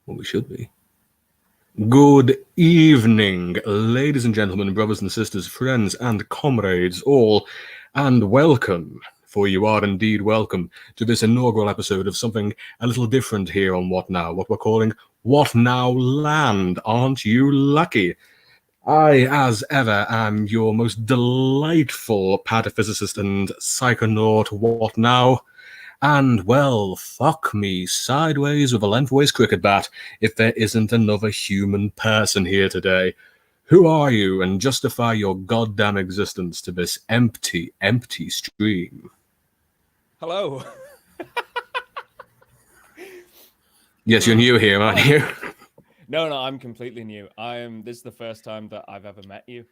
Well, we should be. Good evening, ladies and gentlemen, brothers and sisters, friends and comrades all, and welcome, for you are indeed welcome, to this inaugural episode of something a little different here on What Now, what we're calling What Now Land. Aren't you lucky? I, as ever, am your most delightful pataphysicist and psychonaut, What Now? And, well, fuck me sideways with a lengthways cricket bat if there isn't another human person here today. Who are you, and justify your goddamn existence to this empty, empty stream? Hello. Yes, you're new here, aren't you? No, I'm completely new. This is the first time that I've ever met you.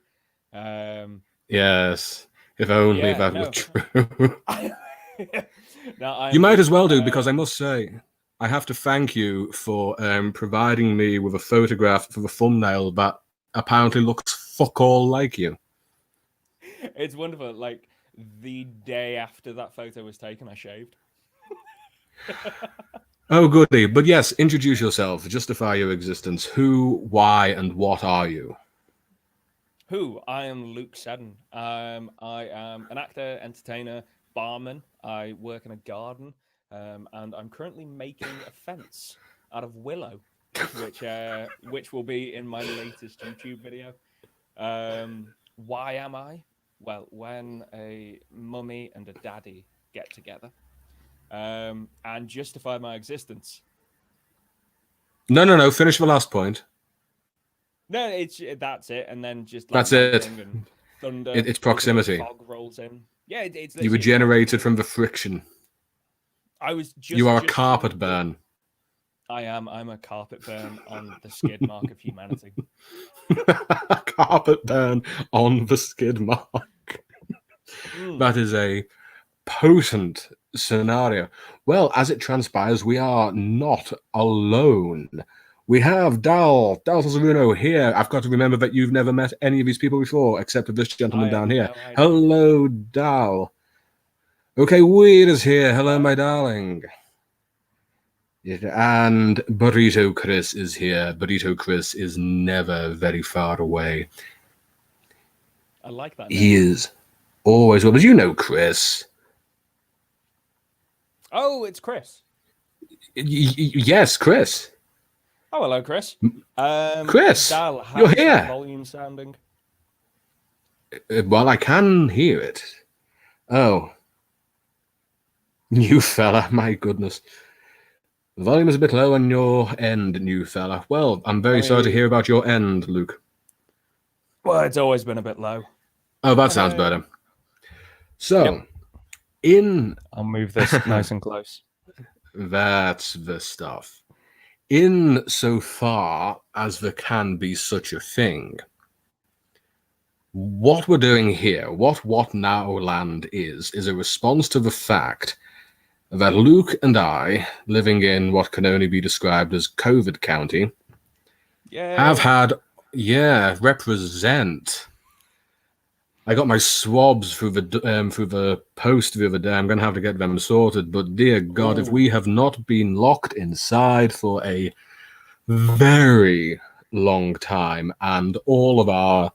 Yes, if only that were true. No, you might as well do, because I must say, I have to thank you for providing me with a photograph for the thumbnail that apparently looks fuck all like you. It's wonderful. Like, the day after that photo was taken, I shaved. Oh, goody. But yes, introduce yourself, justify your existence. Who, why, and what are you? Who? I am Luke Seddon. I am an actor, entertainer, barman. I work in a garden, and I'm currently making a fence out of willow, which will be in my latest YouTube video. Why am I? Well, when a mummy and a daddy get together, and justify my existence. No. Finish the last point. No, that's it, and then just like, that's it. And thunder. It's proximity. Fog rolls in. Yeah, it's you were generated from the friction. I was just. You are a carpet burn. I am. I'm a carpet burn on the skid mark of humanity. Carpet burn on the skid mark. That is a potent scenario. Well, as it transpires, we are not alone. We have Dal Zaruno here. I've got to remember that you've never met any of these people before, except for this gentleman down here. Hello, Dal. Okay, Weird is here. Hello, my darling. And Burrito Chris is here. Burrito Chris is never very far away. I like that name. He is always well. But you know Chris. Oh, it's Chris. Yes, Chris. Oh, hello, Chris. Chris, Dal, how's you're here. The volume sounding? Well, I can hear it. Oh. New fella, my goodness. The volume is a bit low on your end, new fella. Well, I'm very sorry to hear about your end, Luke. Well, it's always been a bit low. Oh, that sounds better. So, I'll move this nice and close. That's the stuff. In so far as there can be such a thing, what we're doing here, what Now Land is a response to the fact that Luke and I, living in what can only be described as COVID County, have had, represent. I got my swabs through the post the other day. I'm going to have to get them sorted. But dear God, if we have not been locked inside for a very long time, and all of our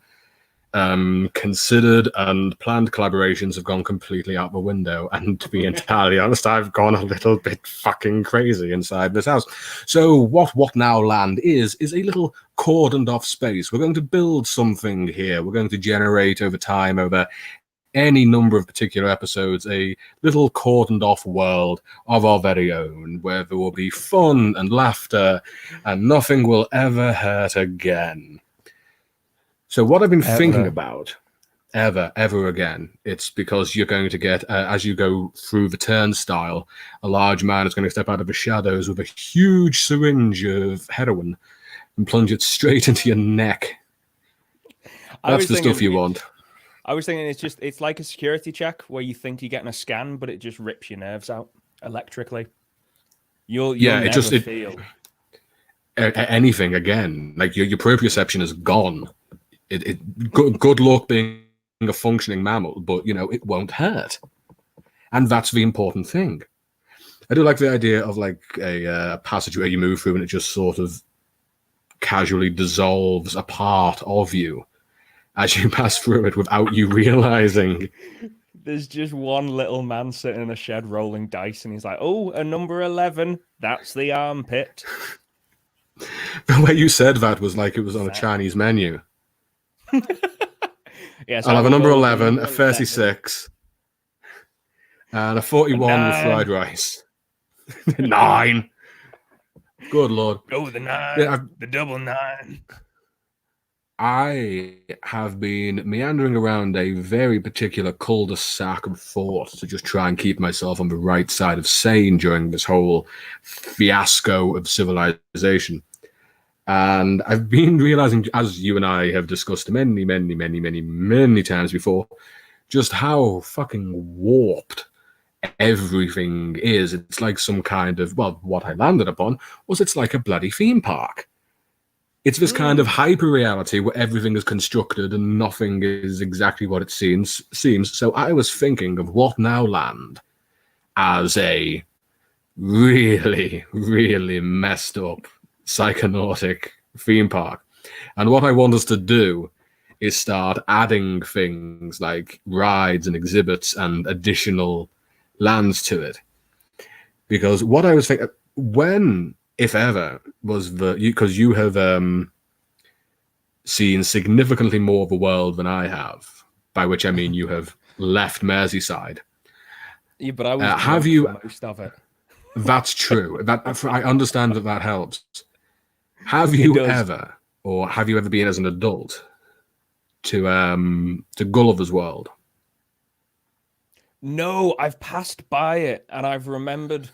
considered and planned collaborations have gone completely out the window, and to be entirely honest, I've gone a little bit fucking crazy inside this house. So what Now Land is a little cordoned off space. We're going to build something here. We're going to generate over time, over any number of particular episodes, a little cordoned off world of our very own, where there will be fun and laughter, and nothing will ever hurt again. So what I've been thinking about, ever again, it's because you're going to get, as you go through the turnstile, a large man is going to step out of the shadows with a huge syringe of heroin and plunge it straight into your neck. That's the stuff you want. I was thinking it's like a security check where you think you're getting a scan, but it just rips your nerves out electrically. You'll never feel anything again. Like your proprioception is gone. Good luck being a functioning mammal, but it won't hurt, and that's the important thing. I do like the idea of like a passage where you move through and it just sort of casually dissolves a part of you as you pass through it without you realizing. There's just one little man sitting in a shed rolling dice, and he's like, "Oh, a number 11. That's the armpit." The way you said that was like it was on a Chinese menu. Yes, I'll have a number 11, a 36, and a 41 with fried rice. 9. Good Lord. Oh, the 9. Yeah, the double 9. I have been meandering around a very particular cul-de-sac of thought to just try and keep myself on the right side of sane during this whole fiasco of civilization. And I've been realizing, as you and I have discussed many times before, just how fucking warped everything is. It's like some kind of, well, what I landed upon was it's like a bloody theme park. It's this kind of hyper reality where everything is constructed and nothing is exactly what it seems. So I was thinking of WhatNowLand as a really, really messed up psychonautic theme park. And what I want us to do is start adding things like rides and exhibits and additional lands to it. Because what I was thinking, when, if ever, was because you have seen significantly more of the world than I have, by which I mean you have left Merseyside. Yeah, but I was have you most of it. That's true. That I understand that helps. Have you ever, or have you ever been as an adult to Gulliver's World? No, I've passed by it, and I've remembered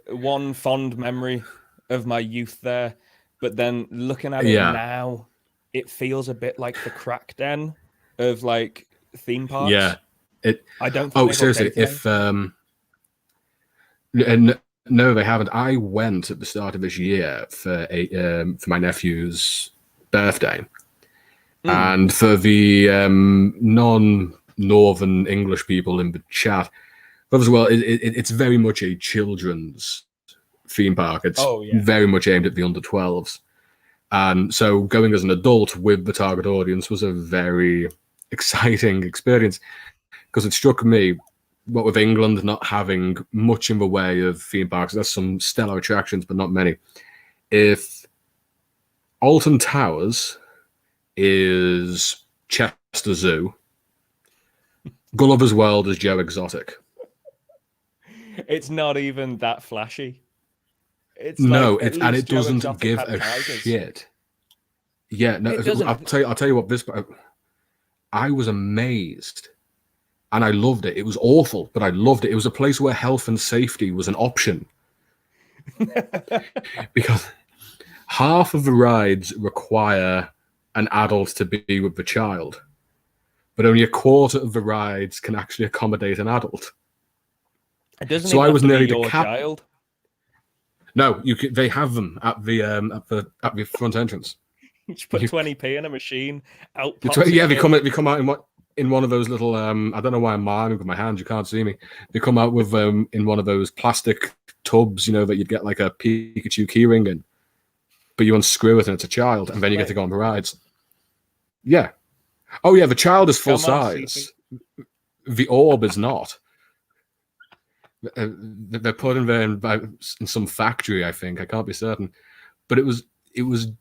one fond memory of my youth there. But then looking at it now, it feels a bit like the crack den of like theme parks. Yeah, I don't. Oh, seriously, if no, they haven't. I went at the start of this year for my nephew's birthday, and for the non-Northern English people in the chat, as well, it's very much a children's theme park. It's very much aimed at the under 12s, and so going as an adult with the target audience was a very exciting experience because it struck me. What with England not having much in the way of theme parks, there's some stellar attractions, but not many. If Alton Towers is Chester Zoo, Gulliver's World is Joe Exotic. It's not even that flashy. It's no, like, and it doesn't give a shit. Yeah, no, I'll tell you what. I was amazed. And I loved it. It was awful, but I loved it. It was a place where health and safety was an option. Because half of the rides require an adult to be with the child, but only a quarter of the rides can actually accommodate an adult. It doesn't so I was nearly the child. No, they have them at the front entrance. You just put 20p in a machine. Out. They come out in one of those little I don't know why I'm miming with my hands, you can't see me. They come out with in one of those plastic tubs, that you'd get like a Pikachu keyring in, but you unscrew it and it's a child, and then you get to go on the rides. Yeah. Oh yeah, the child is full size. The orb is not. They're put in there in some factory, I think. I can't be certain, but it was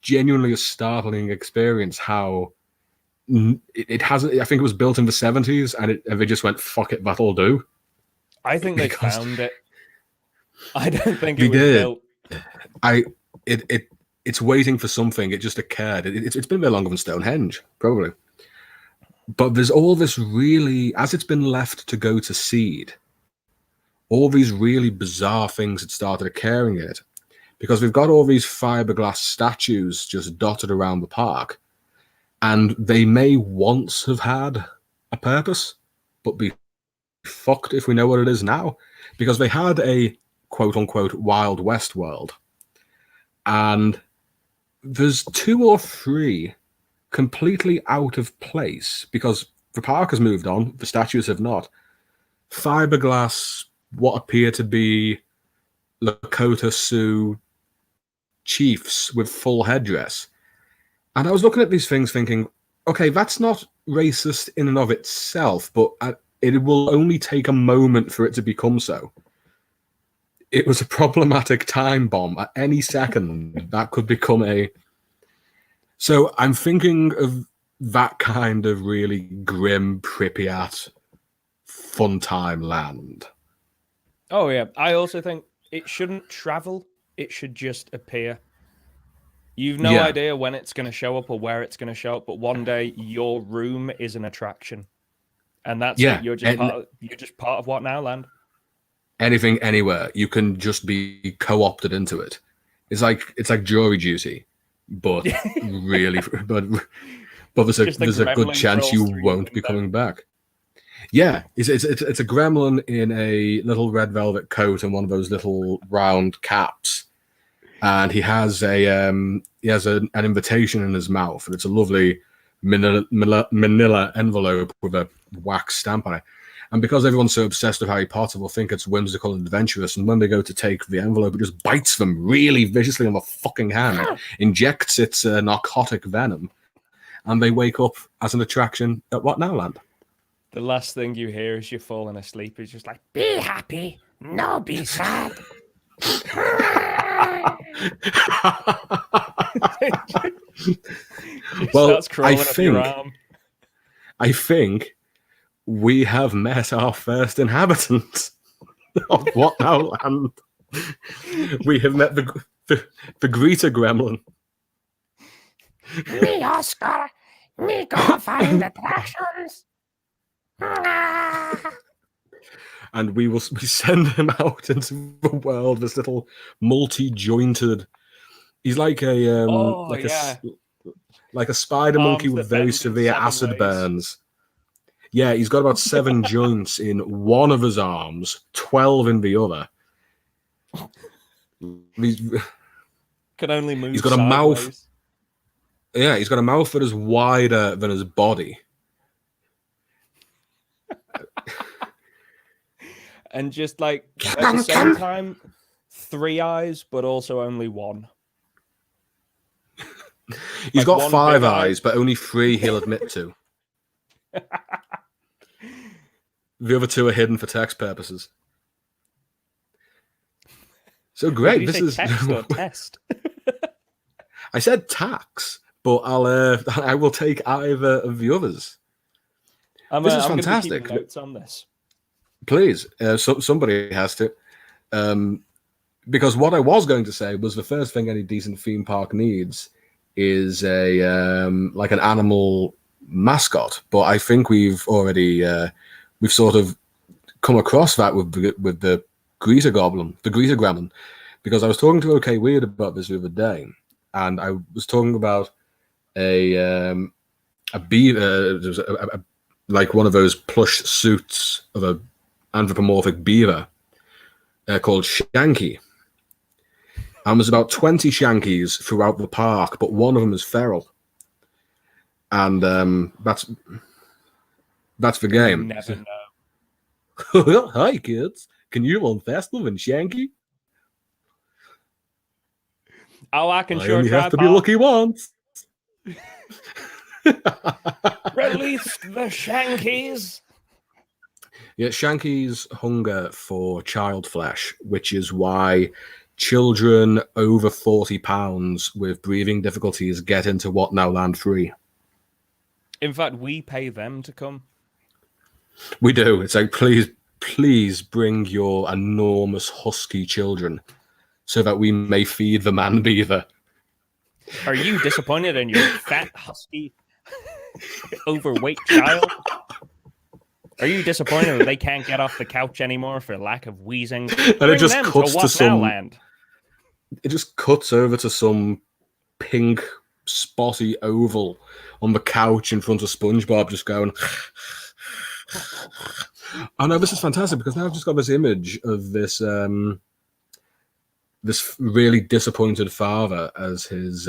genuinely a startling experience how it hasn't. I think it was built in the 70s, and they just went, "Fuck it, that'll do." I think they found it. I don't think it was built. It's waiting for something. It just occurred. It's been a bit longer than Stonehenge, probably. But there's all this really, as it's been left to go to seed, all these really bizarre things that started occurring in it, because we've got all these fiberglass statues just dotted around the park. And they may once have had a purpose, but be fucked if we know what it is now. Because they had a quote-unquote Wild West world. And there's 2 or 3 completely out of place, because the park has moved on, the statues have not. Fiberglass, what appear to be Lakota Sioux chiefs with full headdress. And I was looking at these things thinking, okay, that's not racist in and of itself, but it will only take a moment for it to become so. It was a problematic time bomb. At any second, that could become a... So I'm thinking of that kind of really grim Pripyat fun time land. Oh, yeah. I also think it shouldn't travel. It should just appear. You've no idea when it's going to show up or where it's going to show up, but one day your room is an attraction. And that's it. You're just part of WhatNowLand. Anything, anywhere. You can just be co-opted into it. It's like jury duty, but really, but there's a good chance you won't be coming back. Yeah, it's a gremlin in a little red velvet coat and one of those little round caps, and he has an invitation in his mouth, and it's a lovely manila envelope with a wax stamp on it. And because everyone's so obsessed with Harry Potter, will think it's whimsical and adventurous, and when they go to take the envelope, it just bites them really viciously on the fucking hand, injects its narcotic venom, and they wake up as an attraction at WhatNowLand. The last thing you hear as you're falling asleep is just like, be happy, no be sad. Well, I think we have met our first inhabitant of WhatNowLand. We have met the greeter gremlin. Me, Oscar. Me go find attractions. And we send him out into the world. This little multi-jointed. He's like a like a spider monkey with very severe acid burns. Yeah, he's got about 7 joints in one of his arms, 12 in the other. Can only move. He's got sideways. a mouth. Yeah, he's got a mouth that is wider than his body. And just like at the same time, 3 eyes, but also only 1. He's got 5 eyes, but only 3 he'll admit to. The other 2 are hidden for tax purposes. So great. This is text or test. I said tax, but I will take either of the others. This is fantastic. Gonna be keeping notes on this. Please, somebody has to. Because what I was going to say was the first thing any decent theme park needs is like an animal mascot. But I think we've already we've sort of come across that with the greeter gremlin. Because I was talking to OK Weird about this the other day, and I was talking about a beaver, like one of those plush suits of a anthropomorphic beaver called Shanky. And there's about 20 Shankies throughout the park, but one of them is feral. And that's the game. You never know. Hi, kids. Can you run faster than Shanky? Oh, I can sure only try. Have to be lucky once. Release the Shankies. Yeah, Shanky's hunger for child flesh, which is why children over 40 pounds with breathing difficulties get into WhatNowLand free. In fact, we pay them to come. We do. It's like, please bring your enormous husky children so that we may feed the man beaver. Are you disappointed in your fat, husky, overweight child? Are you disappointed that they can't get off the couch anymore for lack of wheezing? And it just cuts to some... Land. It just cuts over to some pink, spotty oval on the couch in front of SpongeBob just going... I know, this is fantastic because now I've just got this image of this this really disappointed father as his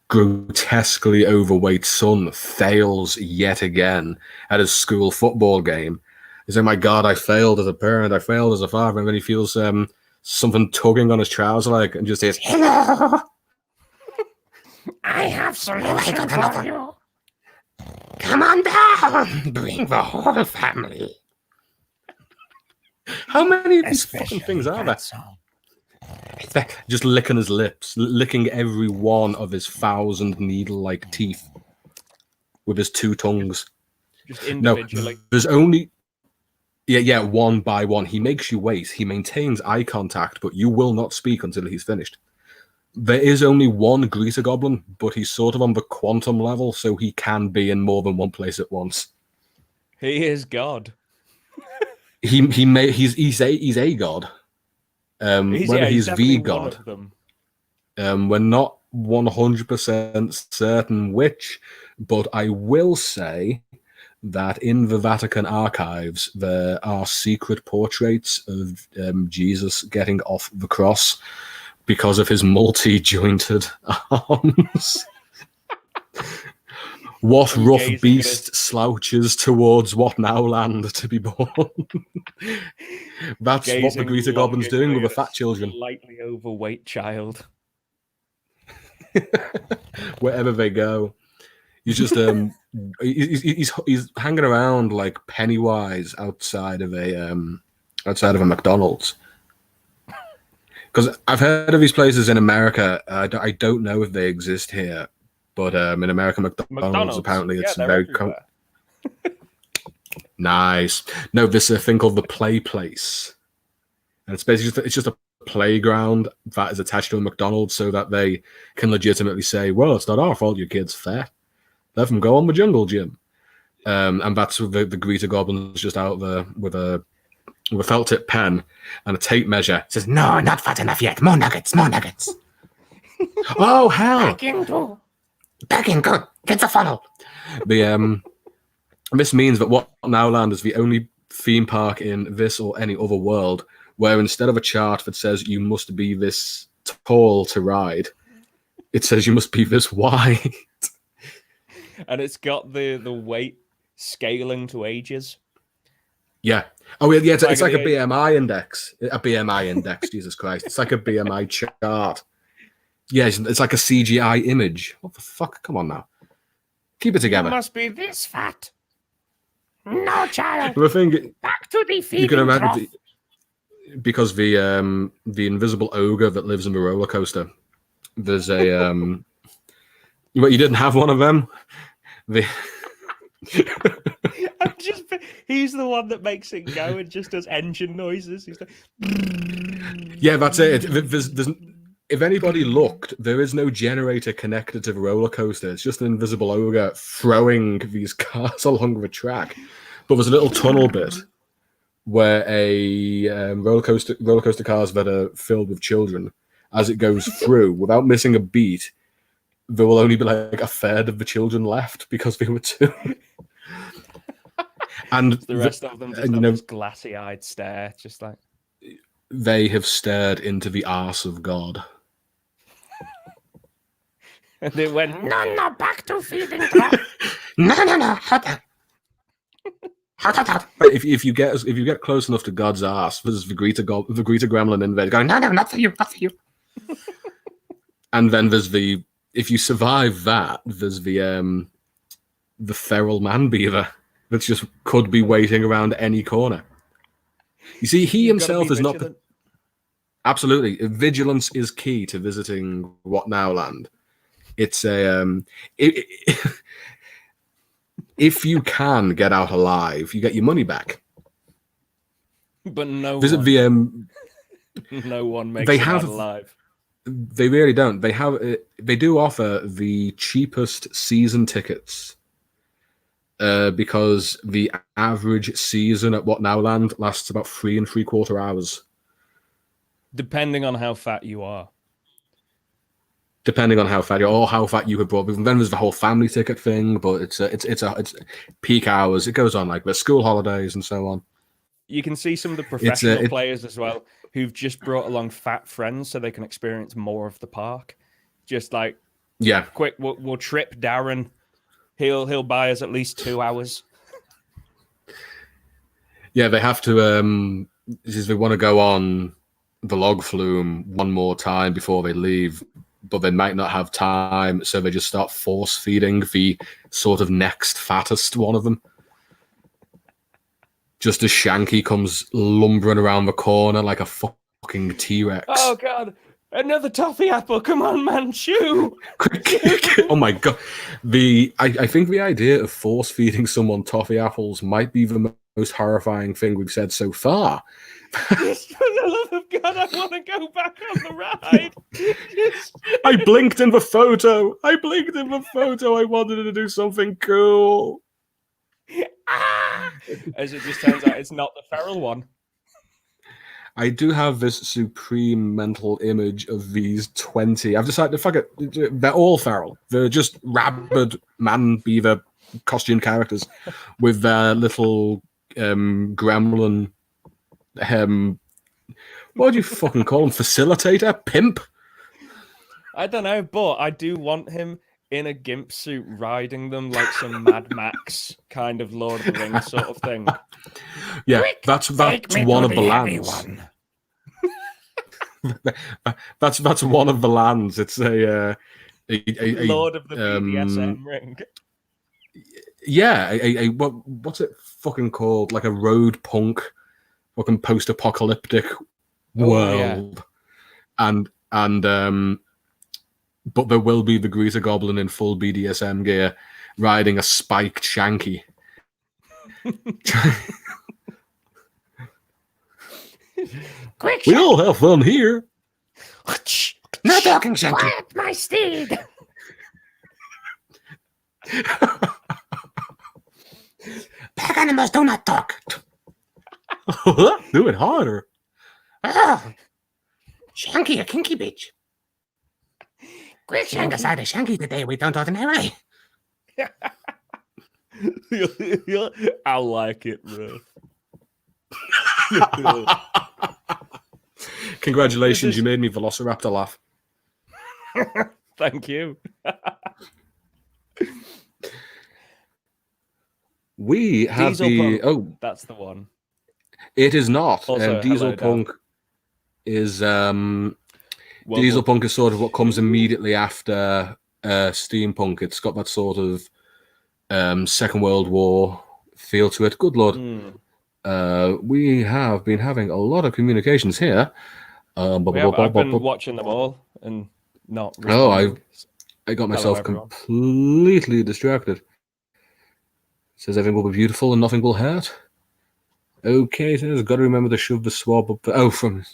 grotesquely overweight son fails yet again at his school football game. He's like, my God, I failed as a parent, I failed as a father, and then he feels something tugging on his trouser leg, and just says, Hello. I have solution for you. Come on down. Bring the whole family. "How many of these fucking things are there?" Fatso. Just licking his lips, licking every one of his 1,000 needle-like teeth with his 2 tongues. Just individually. No, there's only... Yeah, one by one. He makes you wait. He maintains eye contact, but you will not speak until he's finished. There is only one greeter goblin, but he's sort of on the quantum level, so he can be in more than one place at once. He is God. He's a god. Whether he's the god, we're not 100% certain which, but I will say that in the Vatican archives there are secret portraits of Jesus getting off the cross because of his multi-jointed arms. What rough beast slouches towards WhatNowLand to be born? That's what the greeter goblin's doing with the fat children. Slightly overweight child. Wherever they go, he's just he's hanging around like Pennywise outside of a McDonald's. Because I've heard of these places in America. I don't know if they exist here. But in America, McDonald's apparently it's very nice. No, this is a thing called the Play Place, and it's basically it's just a playground that is attached to a McDonald's, so that they can legitimately say, "Well, it's not our fault your kid's fat. Let them go on the jungle gym." And that's the greeter goblin's just out there with a felt tip pen and a tape measure. It says, No, not fat enough yet. More nuggets, more nuggets. "Oh hell!" Packing, good. Get the funnel. This means that WhatNowLand is the only theme park in this or any other world where instead of a chart that says you must be this tall to ride, it says you must be this wide. And it's got the weight scaling to ages. Yeah. Oh yeah. It's like a BMI index. A BMI index. Jesus Christ! It's like a BMI chart. Yeah, it's like a CGI image. What the fuck? Come on now. Keep it together. You must be this fat. No, child. The thing, Back to the feeding you can imagine trough. because the invisible ogre that lives in the roller coaster. There's a But you didn't have one of them. He's the one that makes it go and just does engine noises. He's like, yeah, that's it. There's if anybody looked, there is no generator connected to the roller coaster. It's just an invisible ogre throwing these cars along the track. But there's a little tunnel bit where a roller coaster cars that are filled with children, as it goes through, without missing a beat, there will only be like a third of the children left because they were two. And the rest of them just have this glassy-eyed stare, just like they have stared into the arse of God. And they went, No, back to feeding trough. No. Hot. If you get close enough to God's arse, there's the greeter gremlin in there going, No, not for you, not for you. And then there's if you survive that, there's the feral man beaver that just could be waiting around any corner. You see, he himself is not absolutely. Vigilance is key to visiting WhatNowLand. It's a if you can get out alive, you get your money back. But no one makes it out alive. They really don't. They do offer the cheapest season tickets because the average season at WhatNowLand lasts about 3 3/4 hours. Depending on how fat you are. Depending on how fat you are or how fat you have brought. Then there's the whole family ticket thing, but it's peak hours. It goes on like the school holidays and so on. You can see some of the professional players as well who've just brought along fat friends so they can experience more of the park. Just like, yeah, quick, we'll trip Darren. He'll buy us at least 2 hours. Yeah, they have to. They want to go on the log flume one more time before they leave, but they might not have time, so they just start force feeding the sort of next fattest one of them. Just as Shanky comes lumbering around the corner like a fucking T-Rex. Oh god, another toffee apple! Come on, man, chew! Oh my god! I think the idea of force feeding someone toffee apples might be the most horrifying thing we've said so far. Just for the love of God, I want to go back on the ride. I blinked in the photo. I wanted to do something cool. As it just turns out, it's not the feral one. I do have this supreme mental image of these 20. I've decided, fuck it, they're all feral. They're just rabid man beaver costume characters with their little gremlin. What do you fucking call him? Facilitator? Pimp? I don't know, but I do want him in a gimp suit riding them like some Mad Max kind of Lord of the Rings sort of thing. Yeah, Quick, that's take one me of to the heavy lands. one. That's one of the lands. It's a Lord of the BDSM ring. Yeah, what's it fucking called? Like a road punk, fucking post-apocalyptic world, and but there will be the Greaser Goblin in full BDSM gear, riding a spiked Shanky. Quick, We all have fun here. no talking, Shanky. Quiet, my steed. Pack animals do not talk. Do it harder. Oh, Shanky, a kinky bitch. Quick, shank aside a Shanky today. We don't ordinarily. I like it, bro. Congratulations, you made me Velociraptor laugh. Thank you. We have Diesel Punk. Oh, That's the one. it is not. Also, Diesel hello, Punk Dad. is Well, Diesel Punk is sort of what comes immediately after steampunk. It's got that sort of Second World War feel to it. Good Lord. We have been having a lot of communications here. I've been watching them all and not Oh, responding. I got Hello, myself everyone. completely distracted. Says everything will be beautiful and nothing will hurt. Okay, says got to remember to shove the swab up. From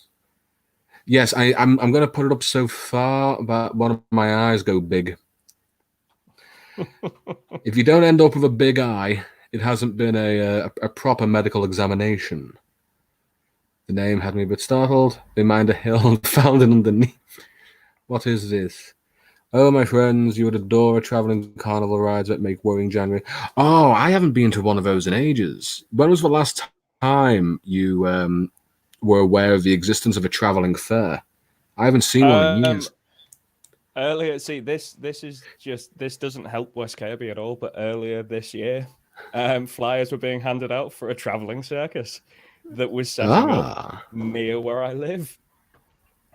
yes, I'm going to put it up so far that one of my eyes go big. If you don't end up with a big eye, it hasn't been a proper medical examination. The name had me a bit startled. Behind a hill found it underneath. What is this? Oh, my friends, you would adore a traveling carnival rides that make worrying January. Oh, I haven't been to one of those in ages. When was the last time you were aware of the existence of a traveling fair? I haven't seen one in years. Earlier, see, this doesn't help West Kirby at all, but earlier this year, flyers were being handed out for a traveling circus that was setting up near where I live.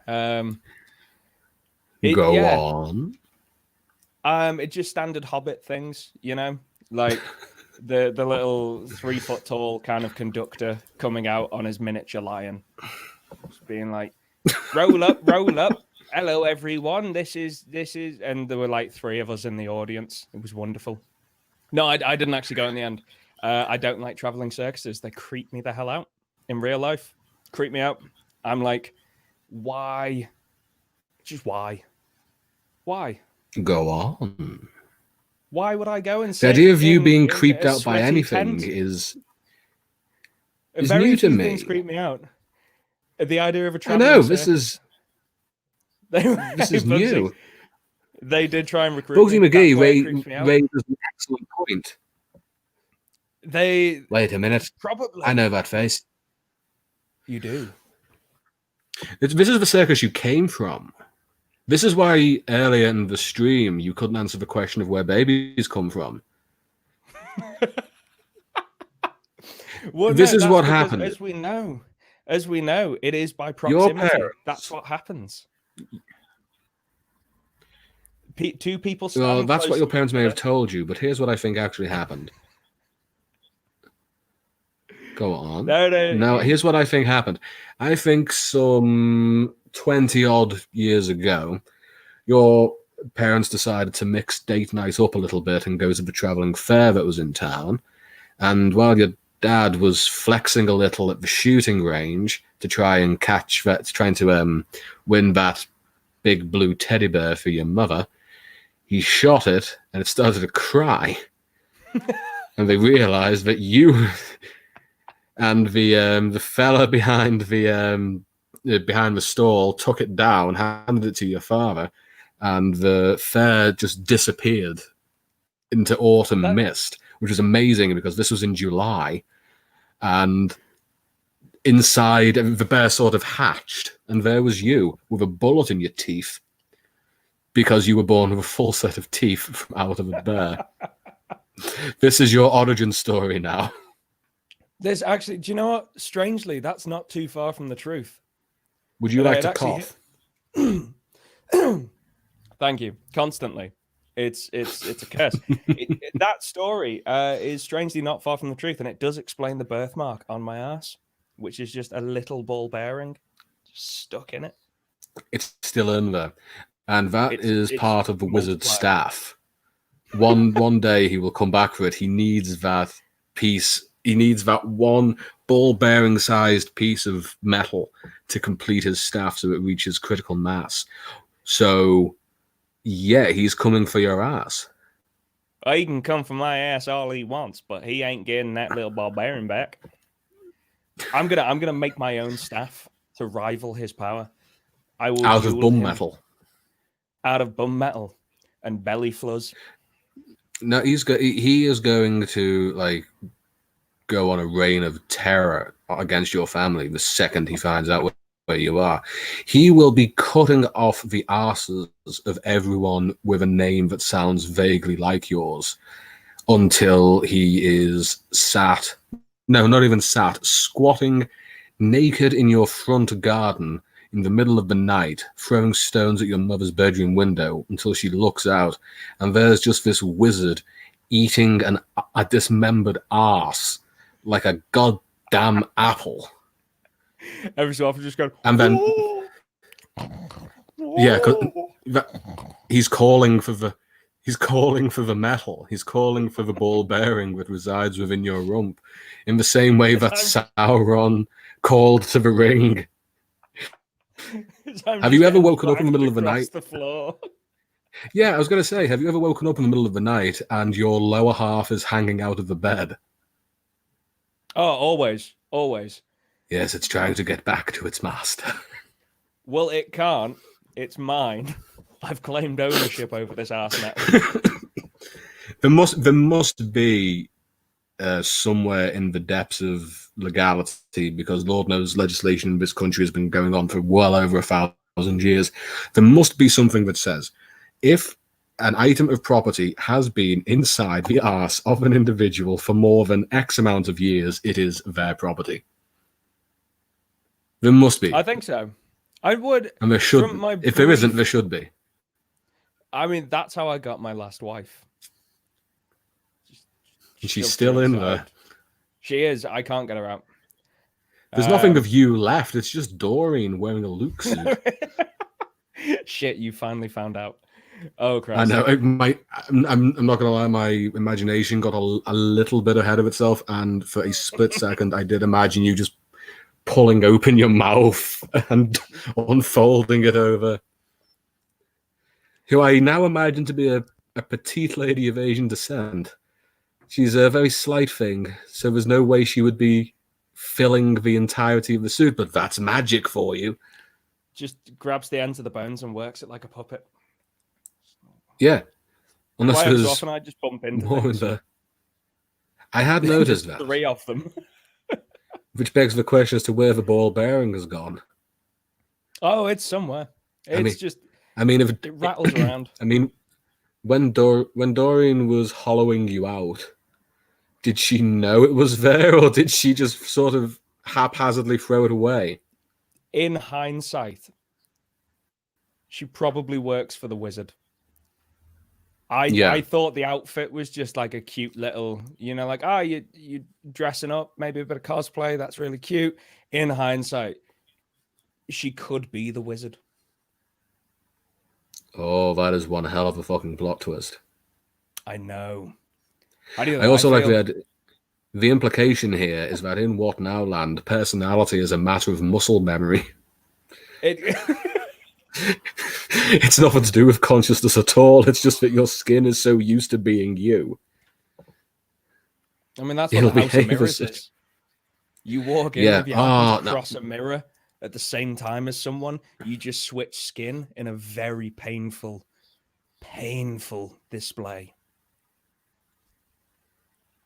Go on. It's just standard Hobbit things, you know, like the little 3 foot tall kind of conductor coming out on his miniature lion, just being like, roll up, roll up. Hello, everyone. This is, and there were like 3 of us in the audience. It was wonderful. No, I didn't actually go in the end. I don't like traveling circuses. They creep me the hell out in real life. Creep me out. I'm like, why? Just why? Why? Go on. Why would I go and The idea of you being creeped out by anything is very new to few me. Things creep me out. The idea of a I traveling know, circus. this is new. They did try and recruit Bugsy me. McGee Raises raises an excellent point. Wait a minute. Probably. I know that face. You do. This is the circus you came from. This is why earlier in the stream you couldn't answer the question of where babies come from. Well, This is what because, happened. as we know, as we know, it is by proximity. parents- That's what happens. Two people. Well, that's what close your to parents each may have other. told you, but here's what I think actually happened. Go on. No. Now, here's what I think happened. I think some 20-odd years ago, your parents decided to mix date night up a little bit and go to the traveling fair that was in town. And while your dad was flexing a little at the shooting range to try and catch that, trying to win that big blue teddy bear for your mother, he shot it and it started to cry. And they realized that you and the fella behind the stall took it down, handed it to your father, and the fair just disappeared into autumn mist, which was amazing because this was in July, and inside the bear sort of hatched, and there was you with a bullet in your teeth because you were born with a full set of teeth from out of a bear. This is your origin story now. There's actually, do you know what? Strangely, that's not too far from the truth. Would you like to cough? Thank you. Constantly. It's a curse. That story is strangely not far from the truth, and it does explain the birthmark on my ass, which is just a little ball bearing stuck in it. It's still in there, and that is part of the wizard's multiplied. staff. One day he will come back for it. He needs that piece. He needs that one ball-bearing sized piece of metal to complete his staff so it reaches critical mass. So, yeah, he's coming for your ass. Oh, he can come for my ass all he wants, but he ain't getting that little ball bearing back. I'm gonna make my own staff to rival his power. I will Out of duel bum him metal. Out of bum metal and belly fuzz. No, he is going to go on a reign of terror against your family the second he finds out where you are. He will be cutting off the arses of everyone with a name that sounds vaguely like yours until he is squatting naked in your front garden in the middle of the night, throwing stones at your mother's bedroom window until she looks out, and there's just this wizard eating a dismembered arse like a goddamn apple. Every so often, just going, and then yeah, he's calling for the metal. He's calling for the ball bearing that resides within your rump, in the same way that Sauron called to the ring. Have you ever woken up in the middle of the night? The floor. Yeah, I was going to say, have you ever woken up in the middle of the night and your lower half is hanging out of the bed? Oh, always. Yes, it's trying to get back to its master. Well, it can't. It's mine. I've claimed ownership over this arse metal. There must be somewhere in the depths of legality, because Lord knows legislation in this country has been going on for well over 1,000 years. There must be something that says if an item of property has been inside the arse of an individual for more than X amount of years, it is their property. There must be. I think so. I would. And there should. If there isn't, there should be. I mean, that's how I got my last wife. She's still in there. She is. I can't get her out. There's nothing of you left. It's just Doreen wearing a Luke suit. Shit, you finally found out. Oh, crap. I know. I'm not going to lie. My imagination got a little bit ahead of itself. And for a split second, I did imagine you just pulling open your mouth and unfolding it over. Who I now imagine to be a petite lady of Asian descent. She's a very slight thing, so there's no way she would be filling the entirety of the suit, but that's magic for you. Just grabs the ends of the bones and works it like a puppet. Yeah. Unless there's often I just bump into more in there. I had noticed that. 3 of them. Which begs the question as to where the ball bearing has gone. Oh, it's somewhere. It rattles around. I mean, when Doreen was hollowing you out, did she know it was there, or did she just sort of haphazardly throw it away. In hindsight, she probably works for the wizard. I thought the outfit was just like a cute little, like, you dressing up, maybe a bit of cosplay. That's really cute. In hindsight, she could be the wizard. Oh, that is one hell of a fucking plot twist. I know. I also like that the implication here is that in What Now Land, personality is a matter of muscle memory. It's nothing to do with consciousness at all. It's just that your skin is so used to being you. I mean, that's what the House of Mirrors is. You walk in, if you happen to cross a mirror at the same time as someone, you just switch skin in a very painful display.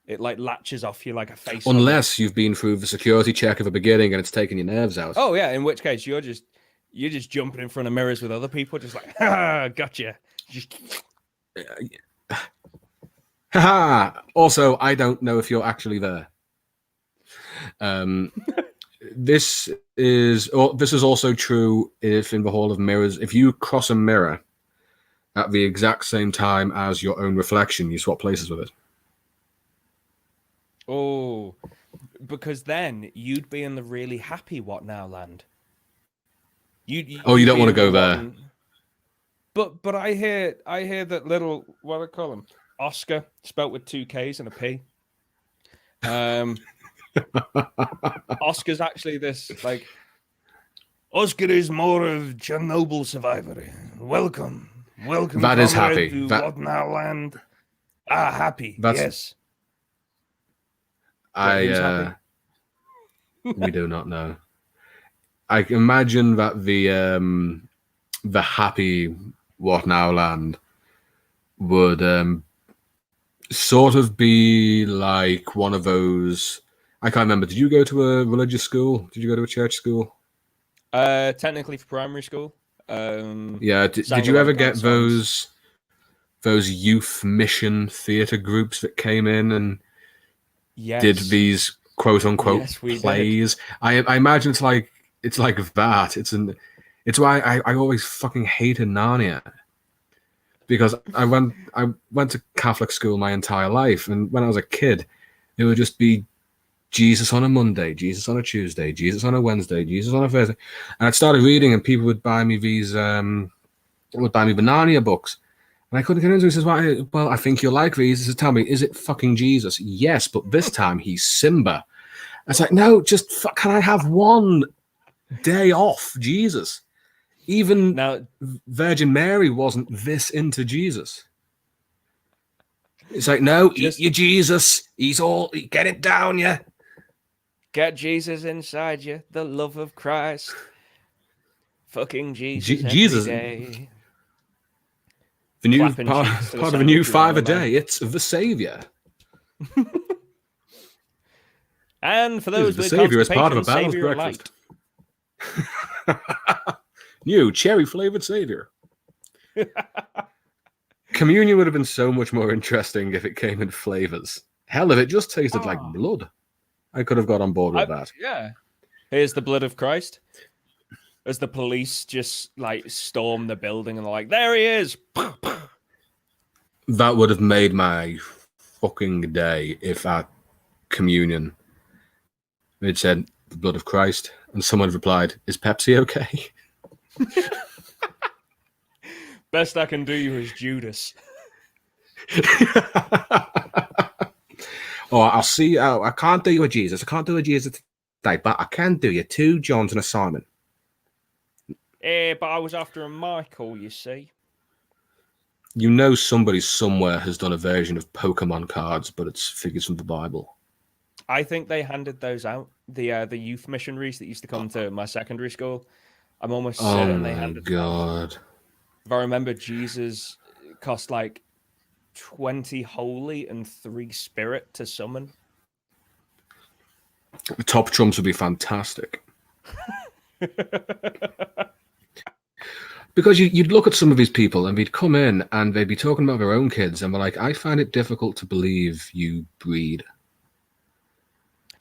It like latches off you like a face. Unless you've been through the security check at the beginning and it's taken your nerves out. Oh yeah, in which case you're just jumping in front of mirrors with other people, just like, gotcha. Also, I don't know if you're actually there. This is also true if in the Hall of Mirrors, if you cross a mirror at the exact same time as your own reflection, you swap places with it. Oh, because then you'd be in the really happy What Now Land. You don't want to go there. But I hear that little, what do I call him? Oscar, spelt with 2 Ks and a P. Oscar's actually this, like, Oscar is more of Chernobyl survivor. Welcome. That is happy. To What Now Land. Happy. Yes. We do not know. I imagine that the happy What Now Land would sort of be like one of those. I can't remember. Did you go to a religious school? Did you go to a church school? Technically for primary school. Yeah. Did you ever get those youth mission theater groups that came in and did these quote unquote plays? I imagine it's like that. It's why I always fucking hated Narnia, because I went to Catholic school my entire life, and when I was a kid, it would just be Jesus on a Monday, Jesus on a Tuesday, Jesus on a Wednesday, Jesus on a Thursday, and I'd started reading, and people would buy me these the Narnia books, and I couldn't get into it. He says, well, I think you'll like these. He says, tell me, is it fucking Jesus? Yes, but this time he's Simba. I was like, no, just can I have one day off, Jesus? Even now, Virgin Mary wasn't this into Jesus. It's like, no, eat your Jesus. He's all, get it down, yeah. Get Jesus inside you, the love of Christ. Fucking Jesus Jesus. Every day. The new part of the new 5 a day. It's the Savior. And for those with the Savior is part of a balanced Savior breakfast. New cherry flavored Savior. Communion would have been so much more interesting if it came in flavors. Hell, if it just tasted like blood, I could have got on board with that. Yeah. Here's the blood of Christ. As the police just like storm the building and they're like, there he is. That would have made my fucking day if at communion they'd said the blood of Christ and someone replied, is Pepsi okay? Best I can do you is Judas. I'll see. I can't do you a Jesus. I can't do a Jesus today, but I can do you 2 Johns and a Simon. But I was after a Michael, you see. You know somebody somewhere has done a version of Pokemon cards, but it's figures from the Bible. I think they handed those out. The youth missionaries that used to come to my secondary school. I'm almost certain they handed them out. Oh, God. If I remember, Jesus cost like 20 holy and 3 spirit to summon. The top trumps would be fantastic. Because you'd look at some of these people and they'd come in and they'd be talking about their own kids and they're like, I find it difficult to believe you breed.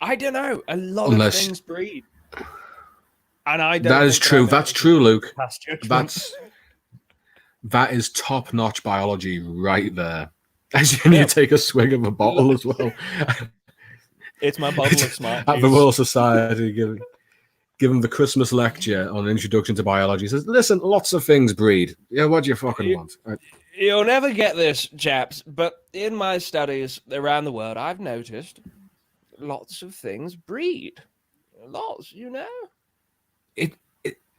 I don't know. A lot Unless- of things breed. And I don't That is think that true. I'm That's able to true, Luke. pass judgment. That is top-notch biology right there. As you Yeah. take a swig of a bottle as well. It's my bottle of smart At the juice. Royal Society, giving the Christmas lecture on Introduction to Biology. He says, listen, lots of things breed. Yeah, what do you fucking want? Right. You'll never get this, chaps, but in my studies around the world, I've noticed lots of things breed. Lots, you know?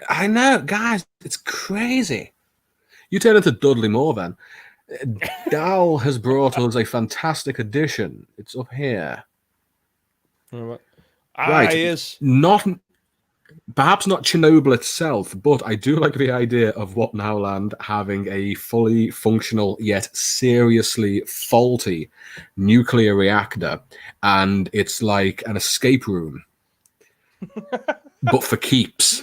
I know, guys, it's crazy. You turn into Dudley Moore then. Dal has brought us a fantastic addition. It's up here. Right. Yes. Not perhaps not Chernobyl itself, but I do like the idea of WhatNowLand having a fully functional yet seriously faulty nuclear reactor, and it's like an escape room, but for keeps.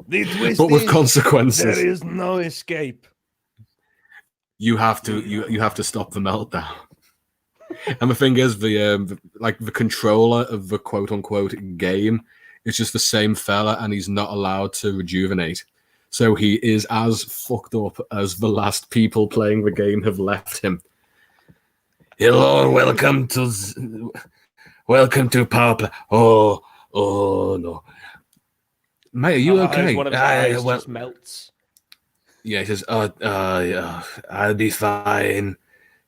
But with consequences. There is no escape. You have to stop the meltdown. And the thing is, the controller of the quote unquote game is just the same fella, and he's not allowed to rejuvenate. So he is as fucked up as the last people playing the game have left him. Hello, welcome to power play. Oh no, mate, are you okay? One of his eyes just melts. Yeah, he says, I'll be fine.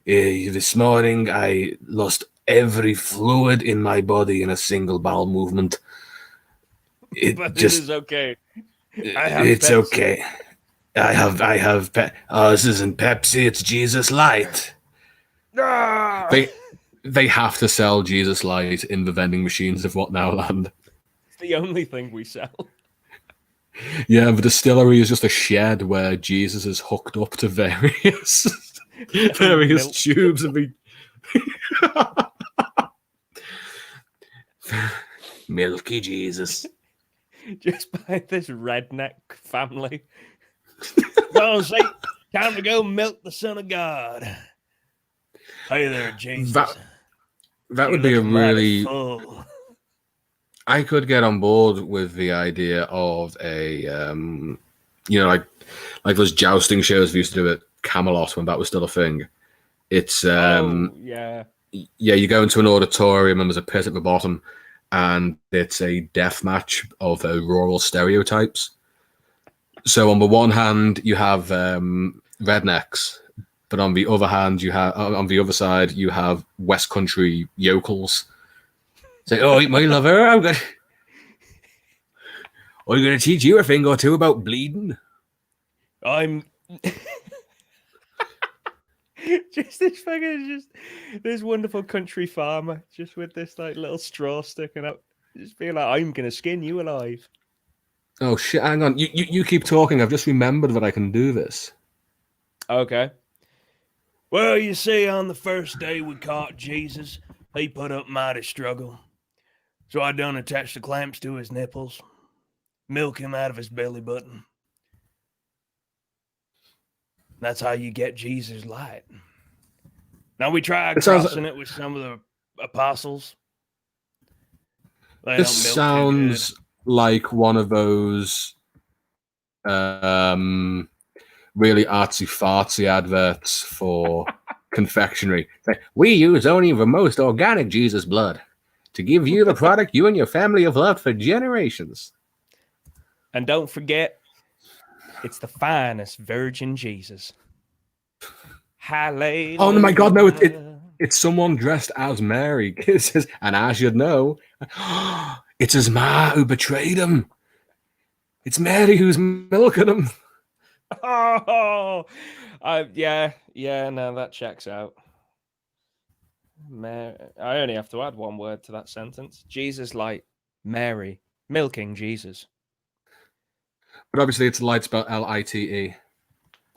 This morning, I lost every fluid in my body in a single bowel movement. But this is okay. It's Pepsi. Okay. I have. This isn't Pepsi. It's Jesus Light. Ah! They have to sell Jesus Light in the vending machines of WhatNowLand. It's the only thing we sell. Yeah, the distillery is just a shed where Jesus is hooked up to various tubes of the Milky Jesus. Just by this redneck family. Well, say, time to go milk the Son of God. Hey there, Jesus. That would be a really. I could get on board with the idea of a, like those jousting shows we used to do at Camelot when that was still a thing. It's yeah, you go into an auditorium and there's a pit at the bottom, and it's a death match of rural stereotypes. So on the one hand, you have rednecks, but on the other hand, on the other side, you have West Country yokels. Say, oh, my lover, I'm going to teach you a thing or two about bleeding. I'm just this fucking just this wonderful country farmer, just with this like little straw sticking up, just being like, I'm gonna skin you alive. Oh shit! Hang on, you keep talking. I've just remembered that I can do this. Okay. Well, you see, on the first day we caught Jesus, he put up mighty struggle. So I done attach the clamps to his nipples, milk him out of his belly button. That's how you get Jesus Light. Now we tried crossing it with some of the apostles. This sounds like one of those really artsy-fartsy adverts for confectionery. We use only the most organic Jesus blood to give you the product you and your family have loved for generations. And don't forget, it's the finest virgin Jesus. Hallelujah. Oh my God, no! It's someone dressed as Mary. It says, and as you know, it's his ma who betrayed him. It's Mary who's milking him. Oh, yeah, no, that checks out. Mary, I only have to add one word to that sentence. Jesus Light, Mary, milking Jesus. But obviously it's light spelled L-I-T-E.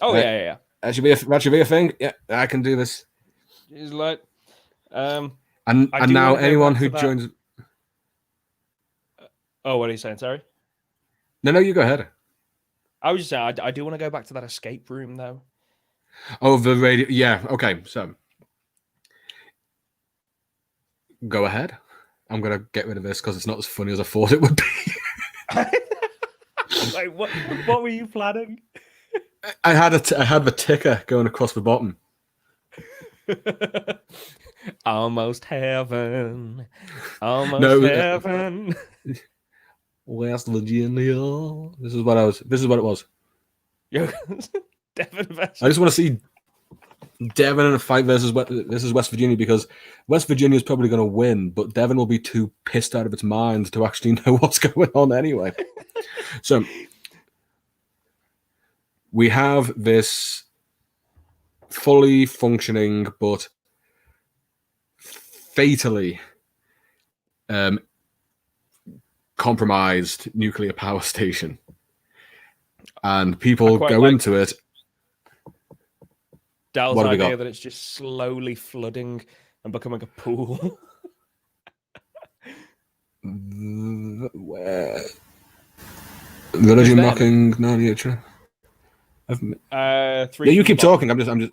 Oh, yeah. That should be a thing. Yeah, I can do this. Jesus Light. And now anyone who joins... Oh, what are you saying? Sorry? No, you go ahead. I was just saying, I do want to go back to that escape room, though. Oh, the radio. Yeah, okay, so. Go ahead. I'm gonna get rid of this because it's not as funny as I thought it would be. Like, what were you planning? I had the ticker going across the bottom. Almost heaven. Almost No, heaven. West Virginia. This is what it was. Yo, Devon versus... I just want to see Devon in a fight versus West Virginia, because West Virginia is probably going to win, but Devon will be too pissed out of its mind to actually know what's going on anyway. So we have this fully functioning but fatally compromised nuclear power station, and people go into it. Dal's idea that it's just slowly flooding and becoming a pool. Where? Village mocking? No, yeah, you keep talking. I'm just.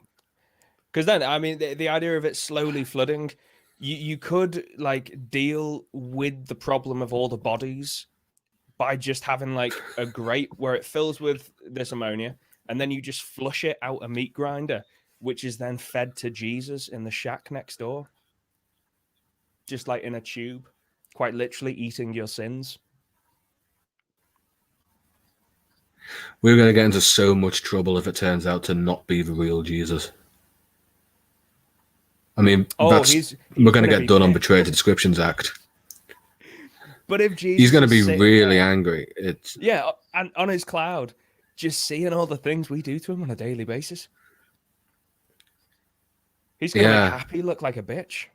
Because then, I mean, the idea of it slowly flooding, you could like deal with the problem of all the bodies by just having like a grate where it fills with this ammonia, and then you just flush it out a meat grinder, which is then fed to Jesus in the shack next door. Just like in a tube, quite literally eating your sins. We're going to get into so much trouble if it turns out to not be the real Jesus. I mean, we're going to get done on Betrayed to Descriptions Act. But if Jesus, he's going to be really angry. Yeah, and on his cloud, just seeing all the things we do to him on a daily basis. He's going to make Happy look like a bitch.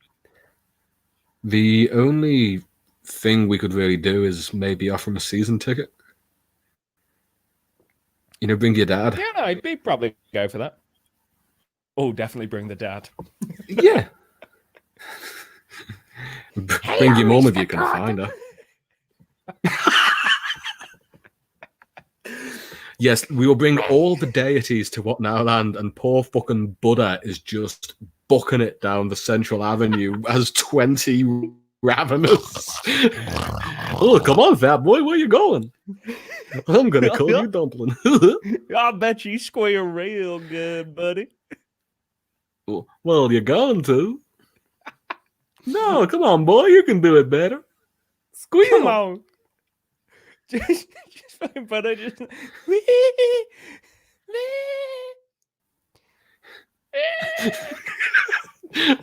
The only thing we could really do is maybe offer him a season ticket. You know, bring your dad. Yeah, no, he'd probably go for that. Oh, definitely bring the dad. Yeah. Bring your mom if you can find her. Yes, we will bring all the deities to WhatNowLand, and poor fucking Buddha is just booking it down the Central Avenue as 20 ravenous. Oh, come on, fat boy, where you going? I'm gonna call you Dumpling. I bet you squeal real good, buddy. Well, you're going to. No, come on, boy, you can do it better. Squeal. Come on. Just fucking Buddha, just...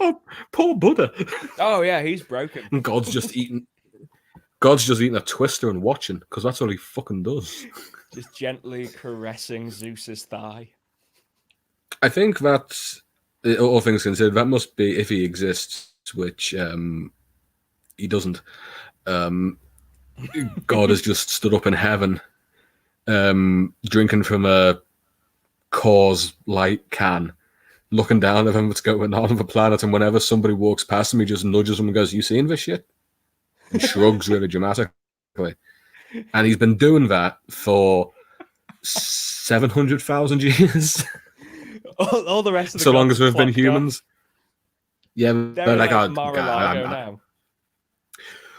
Oh, poor Buddha. Oh yeah, he's broken. And God's just eating a twister and watching, because that's all he fucking does. Just gently caressing Zeus's thigh. I think that's, all things considered, that must be, if he exists, which he doesn't. God has just stood up in heaven, drinking from a Coors Light can, looking down at him what's going on the planet, and whenever somebody walks past him, he just nudges him and goes, "You seen this shit?" And shrugs really dramatically. And he's been doing that for 700,000 years. All the rest of the so long as we've been humans. Yeah, they're like Mar-a-Lago now.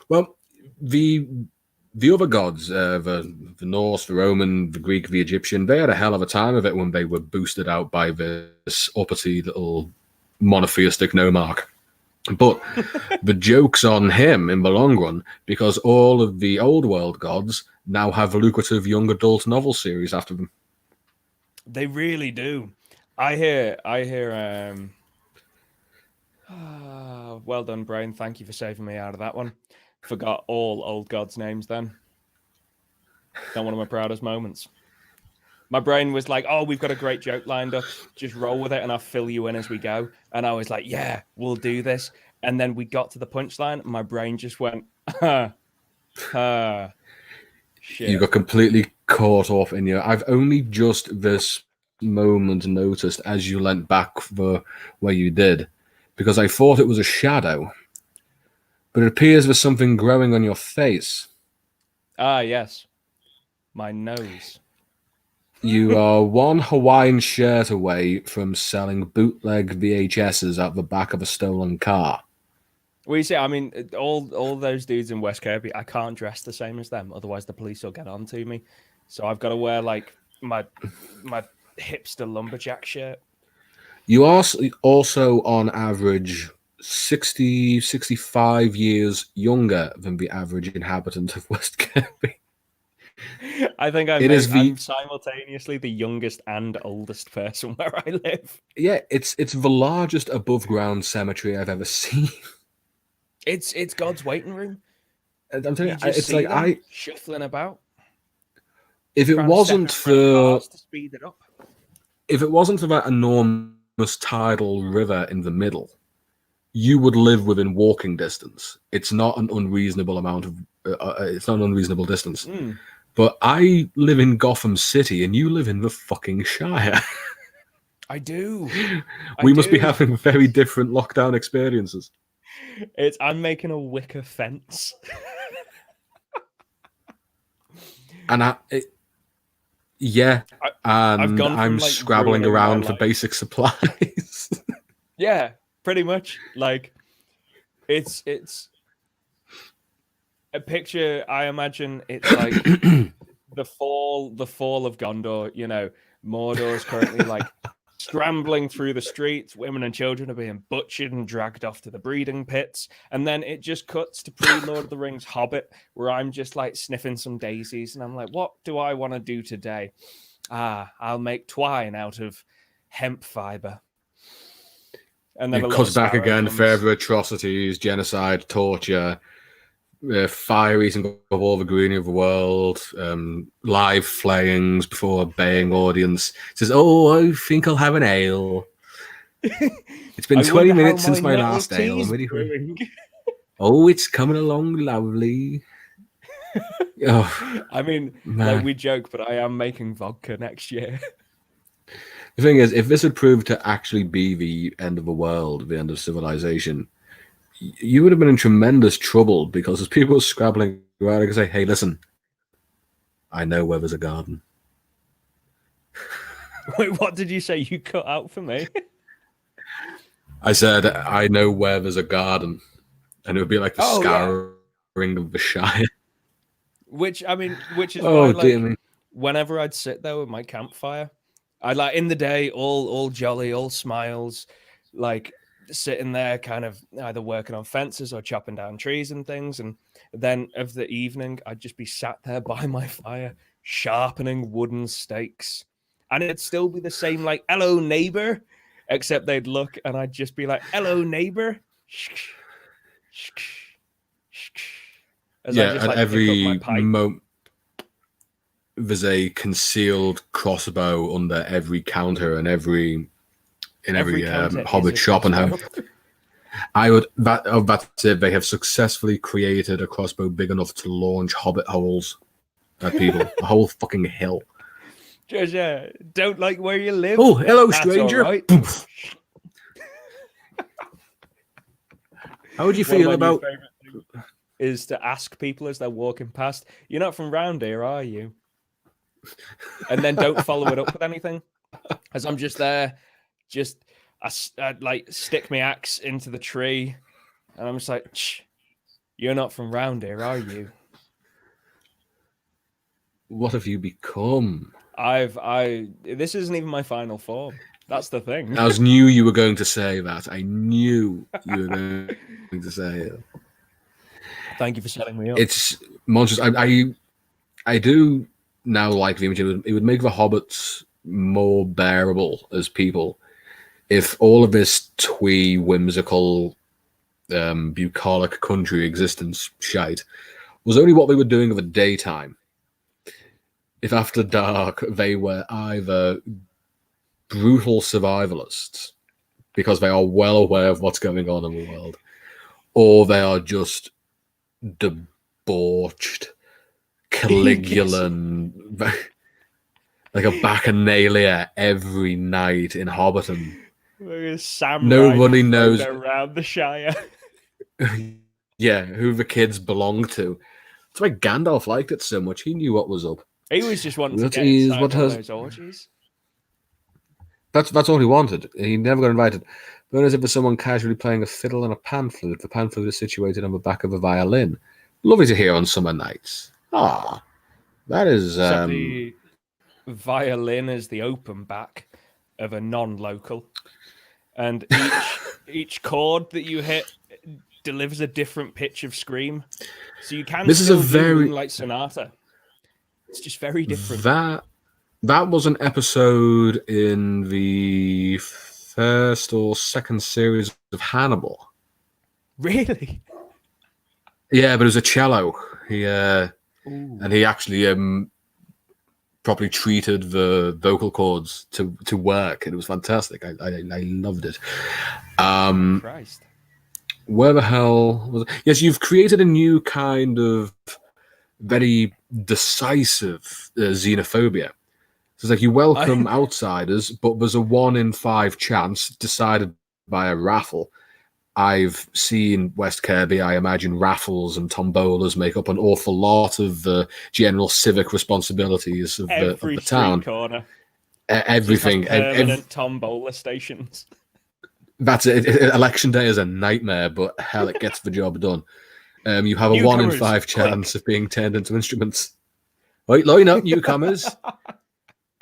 Well, the other gods, the Norse, the Roman, the Greek, the Egyptian, they had a hell of a time of it when they were boosted out by this uppity little monotheistic nomarch. But the joke's on him in the long run, because all of the old world gods now have lucrative young adult novel series after them. They really do. I hear well done, brain. Thank you for saving me out of that one. Forgot all old gods' names then. Not one of my proudest moments. My brain was like, oh, we've got a great joke lined up. Just roll with it and I'll fill you in as we go. And I was like, yeah, we'll do this. And then we got to the punchline. My brain just went, shit. You got completely caught off in your... I've only just this moment noticed as you leant back for where you did, because I thought it was a shadow. But it appears there's something growing on your face. Ah, yes. My nose. You are one Hawaiian shirt away from selling bootleg VHSs at the back of a stolen car. We see. I mean, all those dudes in West Kirby. I can't dress the same as them, otherwise the police will get on to me. So I've got to wear like my hipster lumberjack shirt. You are also on average 60, 65 years younger than the average inhabitant of West Kirby. I think I'm simultaneously the youngest and oldest person where I live. Yeah, it's the largest above ground cemetery I've ever seen. It's God's waiting room. I'm telling you, it's like shuffling about. If it wasn't for to speed it up. If it wasn't for that enormous tidal river in the middle, you would live within walking distance. It's not an unreasonable amount of. It's not an unreasonable distance. But I live in Gotham City, and you live in the fucking Shire. I do. We must be having very different lockdown experiences. I'm making a wicker fence. And I'm scrabbling around for basic supplies. Yeah, pretty much. Like, it's a picture. I imagine it's like the fall of Gondor. You know, Mordor's currently like scrambling through the streets. Women and children are being butchered and dragged off to the breeding pits. And then it just cuts to pre-Lord of the Rings Hobbit, where I'm just like sniffing some daisies. And I'm like, what do I want to do today? I'll make twine out of hemp fiber. And then it cuts back again, further atrocities, genocide, torture, fire eating up all the greenery of the world, live flayings before a baying audience. It says, "Oh, I think I'll have an ale." It's been 20 minutes since my last ale. I'm ready for it. Oh, it's coming along lovely. Oh, I mean, like, we joke, but I am making vodka next year. The thing is, if this had proved to actually be the end of the world, the end of civilization, you would have been in tremendous trouble, because as people are scrabbling around, I can say, "Hey, listen, I know where there's a garden." Wait, what did you say? You cut out for me. I said, "I know where there's a garden," and it would be like the scouring of the Shire. Which is why, like, whenever I'd sit there with my campfire, I like in the day, all jolly, all smiles, like sitting there kind of either working on fences or chopping down trees and things. And then of the evening, I'd just be sat there by my fire, sharpening wooden stakes. And it'd still be the same, like, "Hello, neighbor," except they'd look and I'd just be like, "Hello, neighbor." As yeah, I just, at like, every moment, there's a concealed crossbow under every counter and every Hobbit shop and home. That's it. They have successfully created a crossbow big enough to launch Hobbit holes at people. A whole fucking hill. Just, don't like where you live. Oh, hello, That's stranger. Right. How would you feel about? Is to ask people as they're walking past, "You're not from round here, are you?" And then don't follow it up with anything. As I'm just there, I'd like stick my axe into the tree, and I'm just like, "You're not from round here, are you?" What have you become? This isn't even my final form. That's the thing. I knew you were going to say that. I knew you were going to say it. Thank you for setting me up. It's monstrous. I do now like the image. It would make the hobbits more bearable as people if all of this twee, whimsical, bucolic country existence shite was only what they were doing of a daytime. If after dark they were either brutal survivalists because they are well aware of what's going on in the world, or they are just debauched Caligulan, like a bacchanalia every night in Hobbiton. Nobody knows around the Shire. Yeah, who the kids belong to. That's why Gandalf liked it so much. He knew what was up. He was just wanting to get inside those orgies. That's all he wanted. He never got invited. But as if there's someone casually playing a fiddle and a pan flute. The pan flute is situated on the back of a violin. Lovely to hear on summer nights. Ah, that is. Except the violin is the open back of a non-local, and each chord that you hit delivers a different pitch of scream. So you can This is a still do very Moonlight Sonata. It's just very different. That was an episode in the first or second series of Hannibal. Really? Yeah, but it was a cello. He actually properly treated the vocal cords to work, and it was fantastic. I loved it. Christ. Where the hell was it? Yes, you've created a new kind of very decisive xenophobia. So it's like you welcome outsiders, but there's a 1 in 5 chance decided by a raffle. I've seen West Kirby. I imagine raffles and tombolas make up an awful lot of the general civic responsibilities of the town. Corner. Everything. Permanent tombola stations. That's it. Election day is a nightmare, but hell, it gets the job done. You have a 1 in 5 chance of being turned into instruments. Right, line up, newcomers.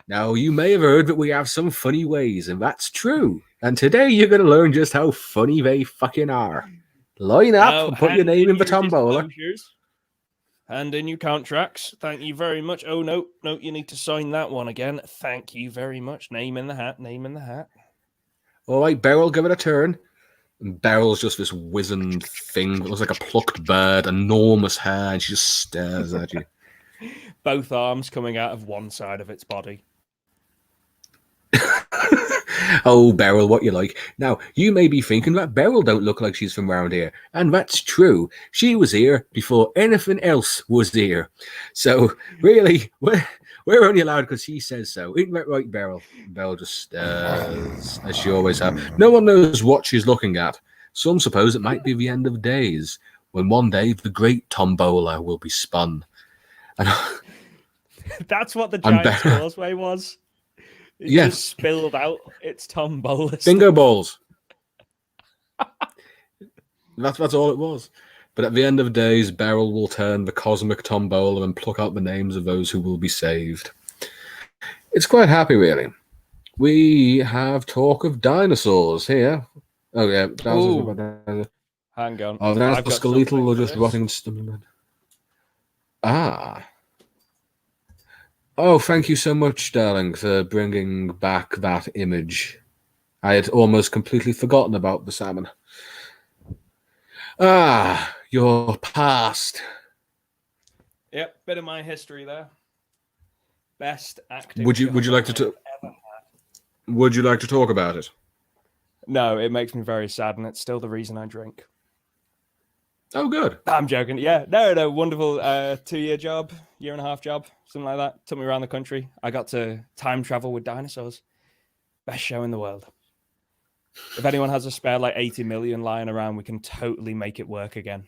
Now, you may have heard that we have some funny ways, and that's true. And today you're going to learn just how funny they fucking are. Line up and put your name in the tombola. And in your contracts. Thank you very much. Oh, no, you need to sign that one again. Thank you very much. Name in the hat. All right, Beryl, give it a turn. And Beryl's just this wizened thing that looks like a plucked bird, enormous hair, and she just stares at you. Both arms coming out of one side of its body. Oh, Beryl, what you like. Now, you may be thinking that Beryl don't look like she's from around here. And that's true. She was here before anything else was here. So, really, we're only allowed because she says so. Isn't that right, Beryl? Beryl just stares, as she always have. No one knows what she's looking at. Some suppose it might be the end of days, when one day the great tombola will be spun. And that's what the Giant's Causeway was. It just spilled out its tombola. Bingo balls. That's all it was. But at the end of days, Beryl will turn the cosmic tombola and pluck out the names of those who will be saved. It's quite happy, really. We have talk of dinosaurs here. Oh, yeah. Hang on. Oh, that's the skeletal or just rotting stomach. Ah. Oh, thank you so much, darling, for bringing back that image. I had almost completely forgotten about the salmon. Ah, your past. Yep, bit of my history there. Best acting. Would you like to Would you like to talk about it? No, it makes me very sad, and it's still the reason I drink. Oh, good. I'm joking. Yeah, no, wonderful 2-year job, 1.5 year job, something like that. Took me around the country. I got to time travel with dinosaurs. Best show in the world. If anyone has a spare 80 million lying around, we can totally make it work again.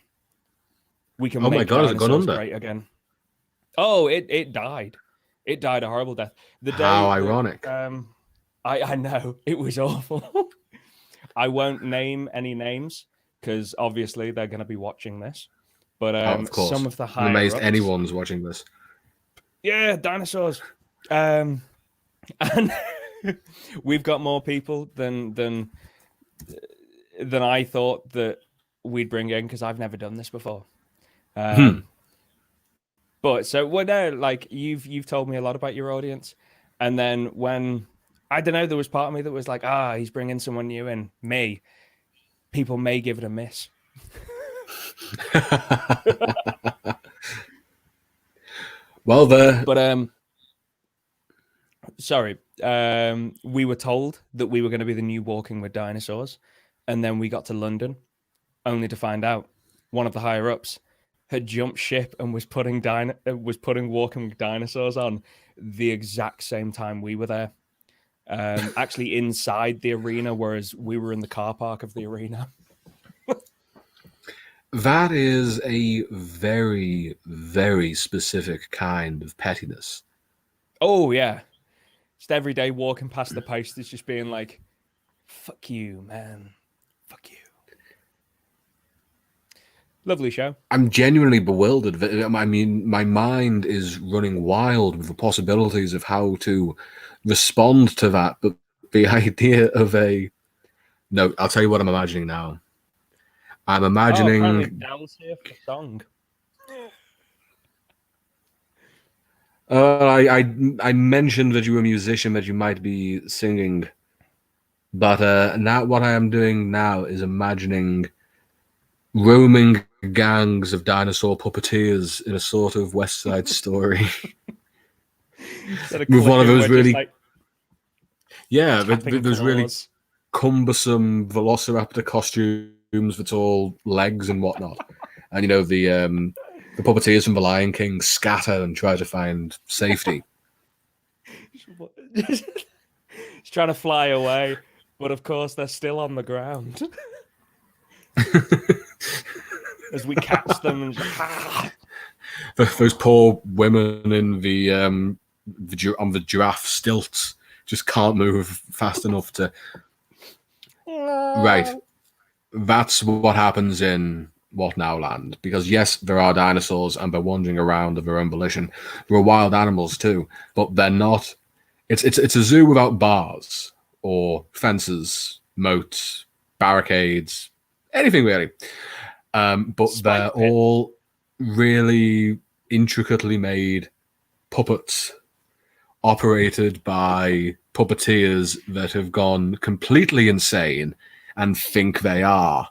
We can. Oh my God, has it gone under? Great again. Oh, it died. It died a horrible death. How ironic. I know, it was awful. I won't name any names, because obviously they're going to be watching this. But of course. Some of the higher I'm amazed ups, anyone's watching this. Yeah, dinosaurs. And we've got more people than I thought that we'd bring in, because I've never done this before. But so you've told me a lot about your audience, and then when I don't know, there was part of me that was like, he's bringing someone new in. Me. People may give it a miss. Well, sorry. We were told that we were going to be the new Walking with Dinosaurs, and then we got to London, only to find out one of the higher ups had jumped ship and was putting Walking with Dinosaurs on the exact same time we were there. Actually inside the arena, whereas we were in the car park of the arena. That is a very, very specific kind of pettiness. Oh, yeah. Just every day walking past the posters, just being like, Fuck you, man. Fuck you. Lovely show. I'm genuinely bewildered. I mean, my mind is running wild with the possibilities of how to respond to that. But the idea of no, I'll tell you what I'm imagining now. I'm imagining. Oh, apparently Dell's here for the song. I mentioned that you were a musician, that you might be singing, but now what I am doing now is imagining roaming gangs of dinosaur puppeteers in a sort of West Side Story. With one of those really, yeah, those really cumbersome Velociraptor costumes with all legs and whatnot, and the puppeteers from The Lion King scatter and try to find safety. He's trying to fly away, but of course they're still on the ground. As we catch them and those poor women in the on the giraffe stilts just can't move fast enough to. Right, that's what happens in WhatNowLand, because yes, there are dinosaurs and they're wandering around of their own volition. There are wild animals too, but they're not. It's a zoo without bars or fences, moats, barricades, anything really. But they're all really intricately made puppets operated by puppeteers that have gone completely insane and think they are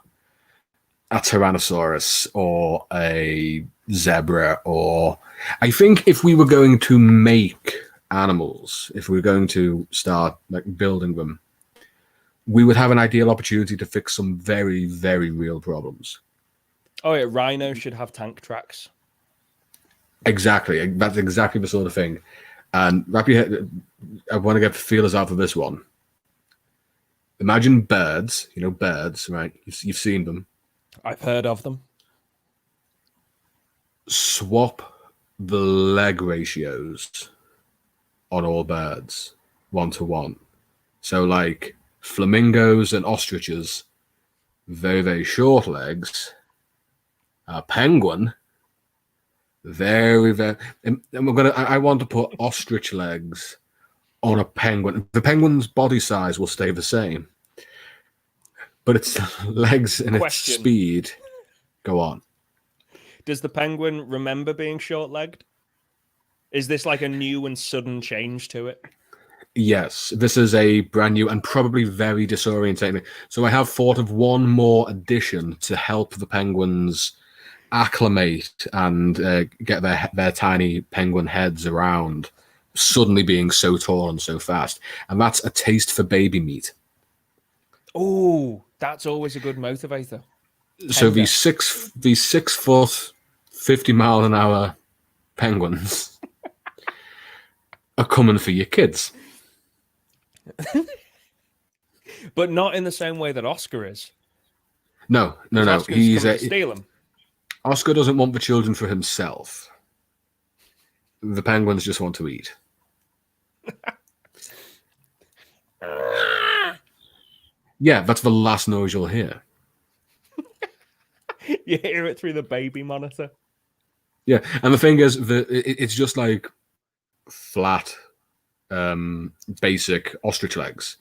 a Tyrannosaurus or a zebra, or I think if we were going to make animals, if we were going to start building them, we would have an ideal opportunity to fix some very, very real problems. Oh yeah, rhino should have tank tracks. Exactly. That's exactly the sort of thing. And wrap your head, I want to get feelers out for this one. Imagine birds, birds, right? You've seen them. I've heard of them. Swap the leg ratios on all birds 1-to-1. So like flamingos and ostriches, very, very short legs. A penguin, very, very. And I want to put ostrich legs on a penguin. The penguin's body size will stay the same, but its legs and its speed go on. Does the penguin remember being short-legged? Is this like a new and sudden change to it? Yes, this is a brand new and probably very disorientating. So I have thought of one more addition to help the penguins acclimate and get their tiny penguin heads around suddenly being so tall and so fast, and that's a taste for baby meat. Oh, that's always a good motivator. So these 6 foot 50 mile an hour penguins are coming for your kids, but not in the same way that Oscar is. No. He's steal them. Oscar doesn't want the children for himself. The penguins just want to eat. Yeah, that's the last noise you'll hear. You hear it through the baby monitor. Yeah, and the thing is, it's just like flat, basic ostrich legs.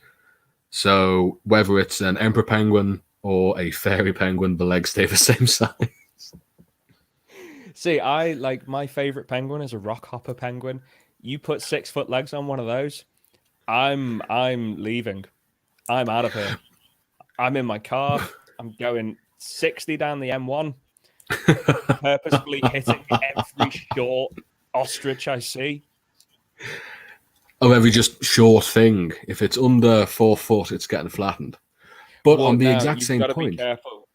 So whether it's an emperor penguin or a fairy penguin, the legs stay the same size. See, I like my favorite penguin is a rock hopper penguin. You put 6 foot legs on one of those, I'm leaving. I'm out of here. I'm in my car. I'm going 60 down the M1, purposefully hitting every short ostrich I see. Oh, every just short thing. If it's under 4 foot, it's getting flattened. But on the exact same point, be careful,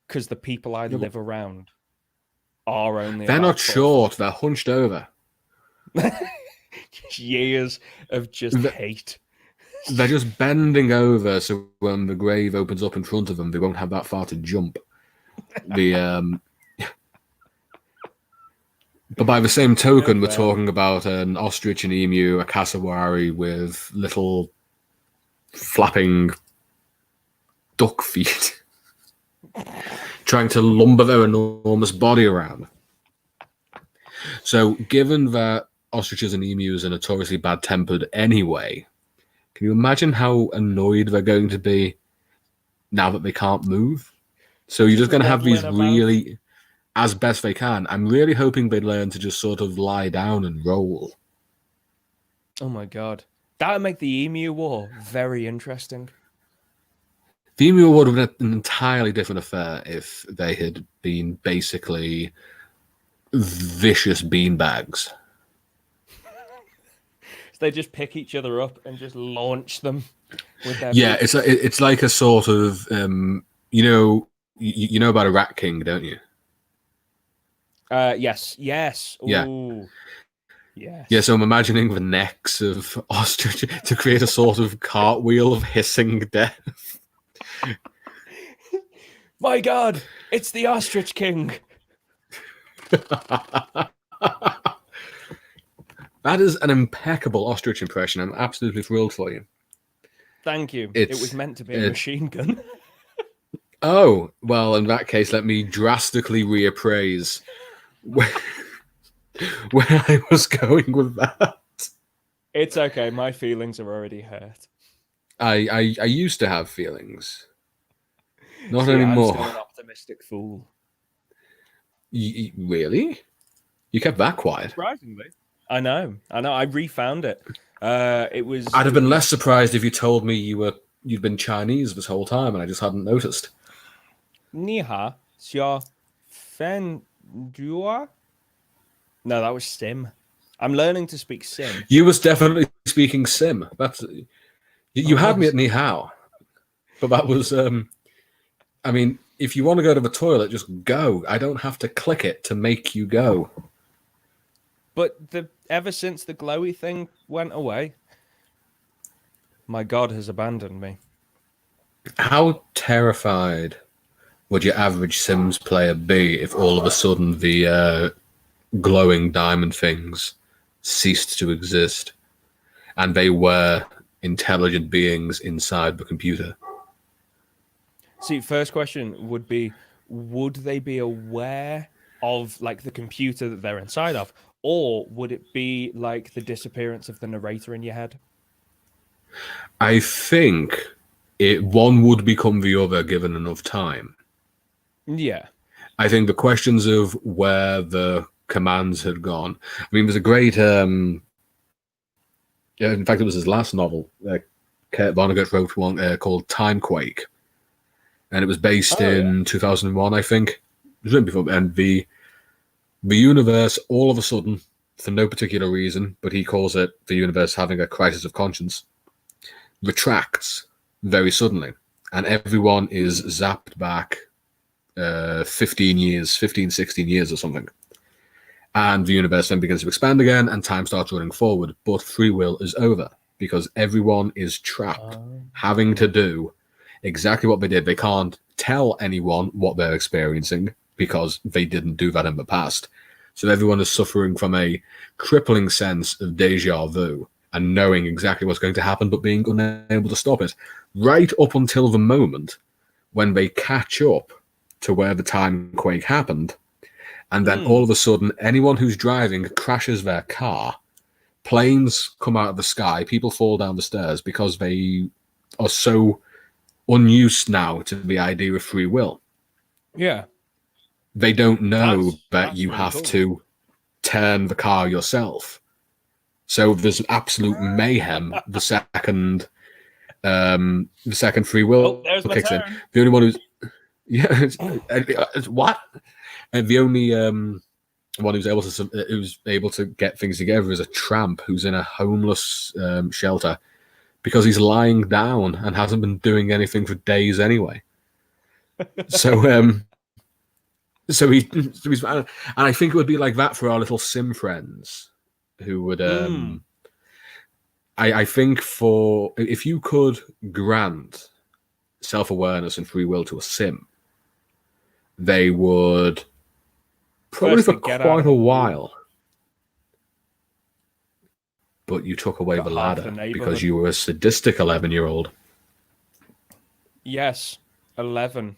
because the people I live around are only. They're not short. They're hunched over. Years of just hate. They're just bending over, so when the grave opens up in front of them, they won't have that far to jump. But by the same token, we're talking about an ostrich, an emu, a cassowary with little flapping duck feet, trying to lumber their enormous body around. So, given that ostriches and emus are notoriously bad-tempered anyway, can you imagine how annoyed they're going to be now that they can't move? So you're just going to have these really, as best they can. I'm really hoping they learn to just sort of lie down and roll. Oh my god. That would make the emu war very interesting. The emu would have been an entirely different affair if they had been basically vicious beanbags. So they just pick each other up and just launch them with their beaks. It's like a sort of you know about a rat king, don't you? Yes. Yeah. Ooh. Yes. Yeah, so I'm imagining the necks of ostrich to create a sort of cartwheel of hissing death. My god, it's the ostrich king. That is an impeccable ostrich impression. I'm absolutely thrilled for you. Thank you. It was meant to be a machine gun. Oh, well, in that case, let me drastically reappraise where I was going with that. It's okay. My feelings are already hurt. I used to have feelings. Not anymore. I'm still an optimistic fool. Really? You kept that quiet. Surprisingly. I know. I refound it. It was. I'd have been less surprised if you told me you'd been Chinese this whole time and I just hadn't noticed. Ni hao, xia fen dua. No, that was Sim. I'm learning to speak Sim. You was definitely speaking Sim. That's you had me at ni hao, but that was. I mean, if you want to go to the toilet, just go. I don't have to click it to make you go. But ever since the glowy thing went away, my god has abandoned me. How terrified would your average Sims player be if all of a sudden the glowing diamond things ceased to exist and they were intelligent beings inside the computer? See, first question would be, would they be aware of like the computer that they're inside of, or would it be like the disappearance of the narrator in your head? I think one would become the other given enough time. Yeah. I think the questions of where the commands had gone. I mean, there's a great. In fact, it was his last novel. Kurt Vonnegut wrote one called Timequake, and it was based in 2001, I think. It was written before, and the universe, all of a sudden, for no particular reason, but he calls it the universe having a crisis of conscience, retracts very suddenly, and everyone is zapped back 16 years or something. And the universe then begins to expand again, and time starts running forward, but free will is over because everyone is trapped, having to do exactly what they did. They can't tell anyone what they're experiencing because they didn't do that in the past. So everyone is suffering from a crippling sense of deja vu and knowing exactly what's going to happen, but being unable to stop it, right up until the moment when they catch up to where the time quake happened. And then all of a sudden, anyone who's driving crashes their car, planes come out of the sky, people fall down the stairs because they are so unused now to the idea of free will. Yeah. They don't know that you really have to turn the car yourself. So there's absolute mayhem the second free will kicks in. The only one who's what? And the only one who's able to get things together is a tramp who's in a homeless shelter because he's lying down and hasn't been doing anything for days anyway. So he's and I think it would be like that for our little sim friends who would I think if you could grant self-awareness and free will to a sim, they would probably for quite a while. But you took away the ladder because you were a sadistic 11-year-old. Yes. 11.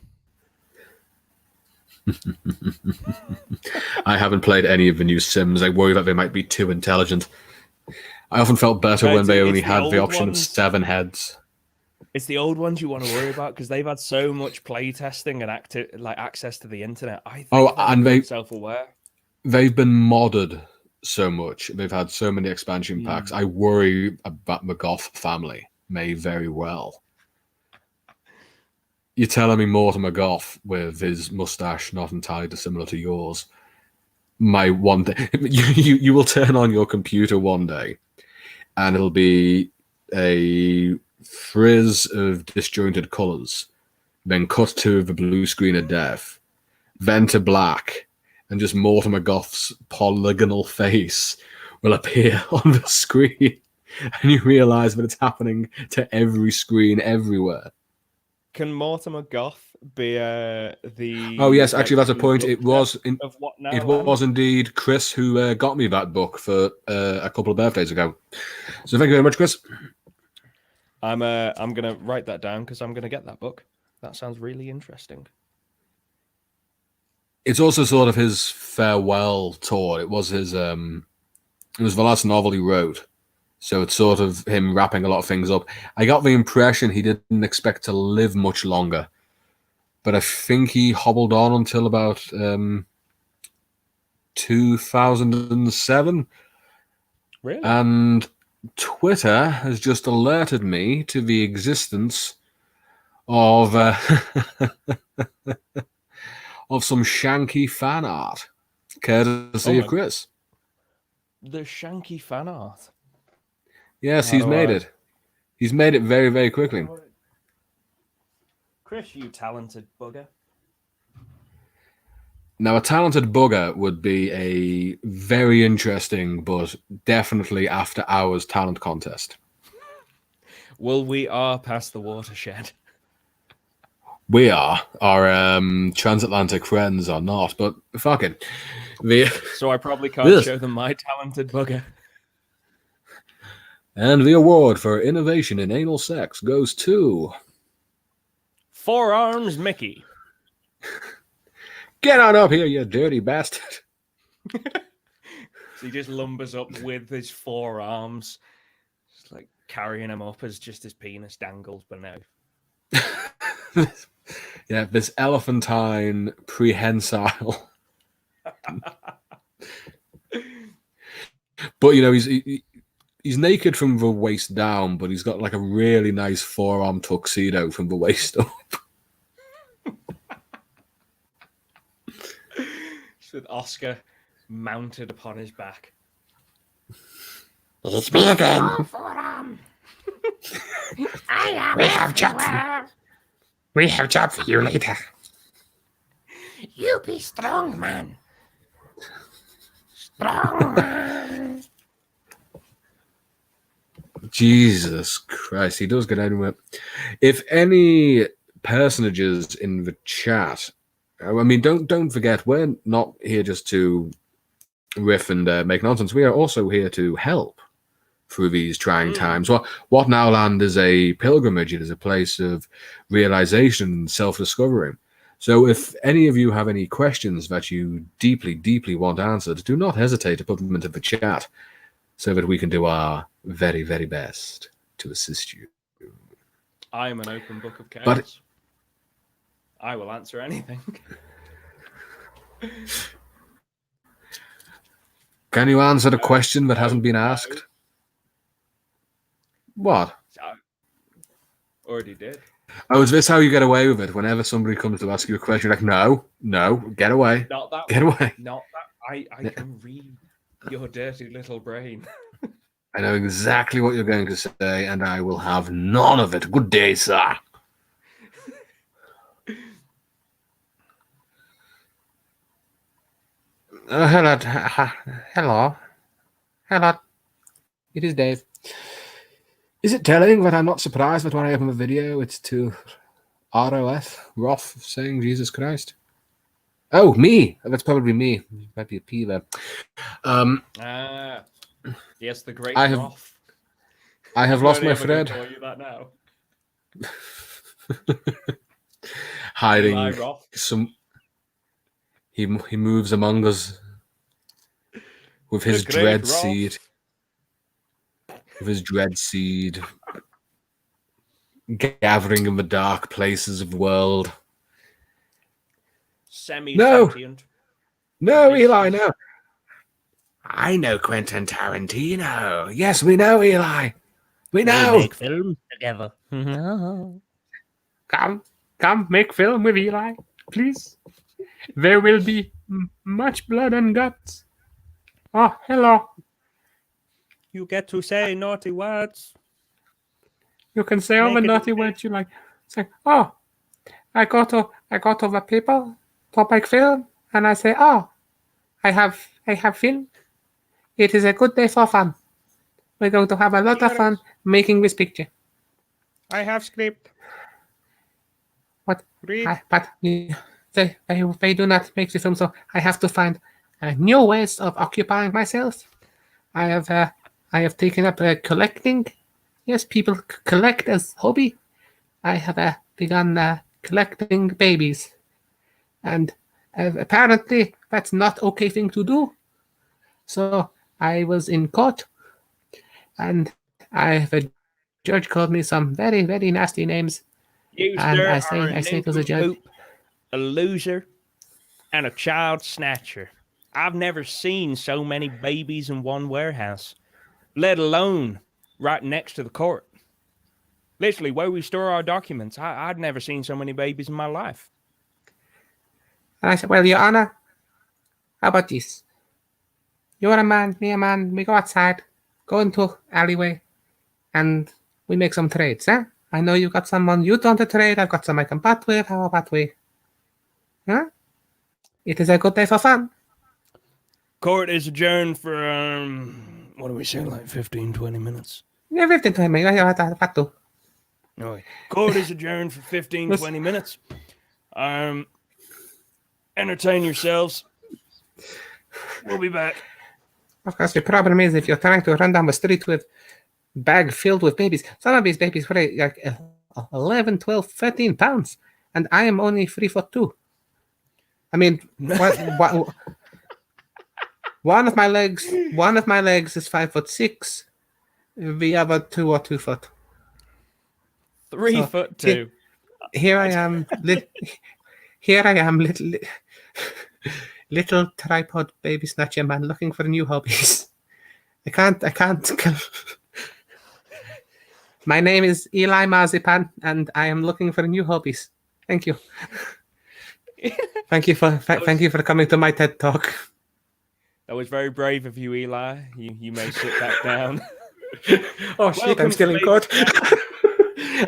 I haven't played any of the new Sims. I worry that they might be too intelligent. I often felt better No, when they it's only the had the old option of ones. 7 heads. It's the old ones you want to worry about because they've had so much playtesting and access to the internet. I think they're self-aware. They've been modded so much. They've had so many expansion packs. I worry about the Goth family may very well. You're telling me Mortimer Goth with his mustache not entirely dissimilar to yours. My one day, you will turn on your computer one day, and it'll be a frizz of disjointed colors, then cut to the blue screen of death, then to black, and just Mortimer Goth's polygonal face will appear on the screen, and you realize that it's happening to every screen everywhere. Can Mortimer Goth be the? Oh yes, actually, that's a point. It was of it was indeed Chris who got me that book for a couple of birthdays ago. So thank you very much, Chris. I'm gonna write that down because I'm gonna get that book. That sounds really interesting. It's also sort of his farewell tour. It was his it was the last novel he wrote. So it's sort of him wrapping a lot of things up. I got the impression he didn't expect to live much longer. But I think he hobbled on until about 2007. Really? And Twitter has just alerted me to the existence of of some Shanky fan art, courtesy of Chris. The Shanky fan art. Yes, he's made it. He's made it very, very quickly. Chris, you talented bugger. Now, a talented bugger would be a very interesting, but definitely after hours talent contest. Well, we are past the watershed. We are. Our transatlantic friends are not, but fuck it. So I probably can't show them my talented bugger. And the award for innovation in anal sex goes to... Forearms Mickey. Get on up here, you dirty bastard. So he just lumbers up with his forearms, just like carrying him up as just his penis dangles beneath. Yeah, this elephantine prehensile. But, you know, he's naked from the waist down, but he's got like a really nice forearm tuxedo from the waist up. With Oscar mounted upon his back. It's me again. We have job for you later. You be strong, man. Strong, man. Jesus Christ, he does get anywhere. If any personages in the chat, I mean, don't forget, we're not here just to riff and make nonsense. We are also here to help through these trying times. WhatNowLand is a pilgrimage. It is a place of realization and self-discovery. So if any of you have any questions that you deeply, deeply want answered, do not hesitate to put them into the chat so that we can do our very, very best to assist you. I am an open book of chaos. But I will answer anything. can you answer the question that hasn't been asked? What? Already did. Oh, is this how you get away with it? Whenever somebody comes to ask you a question, you're like, no, get away. Not that. Get away. Not that. I can read your dirty little brain. I know exactly what you're going to say, and I will have none of it. Good day, sir. Hello. It is Dave. Is it telling that I'm not surprised that when I open the video, it's to ROF, Roth, saying Jesus Christ? Oh, me. That's probably me. Might be a P there. Yes, the great Roth. I have lost my thread. Call you that now. hiding Roth. some. He moves among us with his The great dread Roth. seed. With his dread seed, gathering in the dark places of the world. Semi-sentient. No, This Eli, is- no. I know Quentin Tarantino. Yes, we know, Eli. We know. We make films together. Come, make film with Eli, please. There will be much blood and guts. Oh, hello. You get to say naughty words. You can say all the Make it naughty okay. words you like. Say, oh, I go to the people to make film, and I say, oh, I have film. It is a good day for fun. We're going to have a lot of fun making this picture. I have script. What? Read. But they do not make the film, so I have to find new ways of occupying myself. I have taken up collecting. Yes, people collect as hobby. I have begun collecting babies, and apparently that's not okay thing to do. So I was in court, and the judge called me some very, very nasty names. You, And sir, I are say a to the judge, nincompoop, a loser, and a child snatcher. I've never seen so many babies in one warehouse, let alone right next to the court. Literally, where we store our documents, I'd never seen so many babies in my life. and I said, well, Your Honor, how about this? You're a man, me a man, we go outside, go into alleyway, and we make some trades, eh? I know you got someone you want to trade, I've got some I can bat with, how about we? Huh? It is a good day for fun. Court is adjourned for, what do we say, like 15, 20 minutes? Yeah, 15 to me, what to? No, court is adjourned for 15, 20 minutes. Entertain yourselves. We'll be back. Of course, the problem is if you're trying to run down the street with bag filled with babies, some of these babies weigh like 11, 12, 13 pounds, and I am only 3'2". I mean, one of my legs is 5'6". The other 2 or 2 foot. 3'2". Here I am, little tripod baby snatcher man looking for new hobbies. I can't. My name is Eli Marzipan, and I am looking for new hobbies. Thank you. Thank you for coming to my TED Talk. That was very brave of you, Eli. You may sit back down. Oh shit! Welcome I'm still to in court.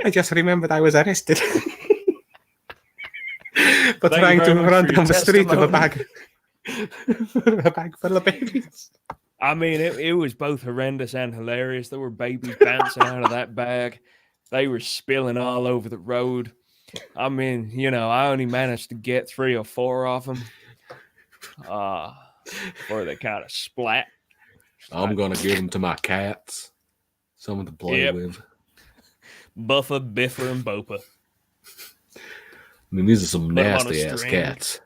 I just remembered I was arrested for Thank you trying to very much run for down your the street with a testimony. bag full of babies. I mean, it was both horrendous and hilarious. There were babies bouncing out of that bag. They were spilling all over the road. I mean, I only managed to get 3 or 4 of them. Before they kind of splat. I'm gonna give them to my cats. Someone to play with. Buffer, Biffer, and Bopa. I mean, these are some Put 'em on a nasty ass string. cats.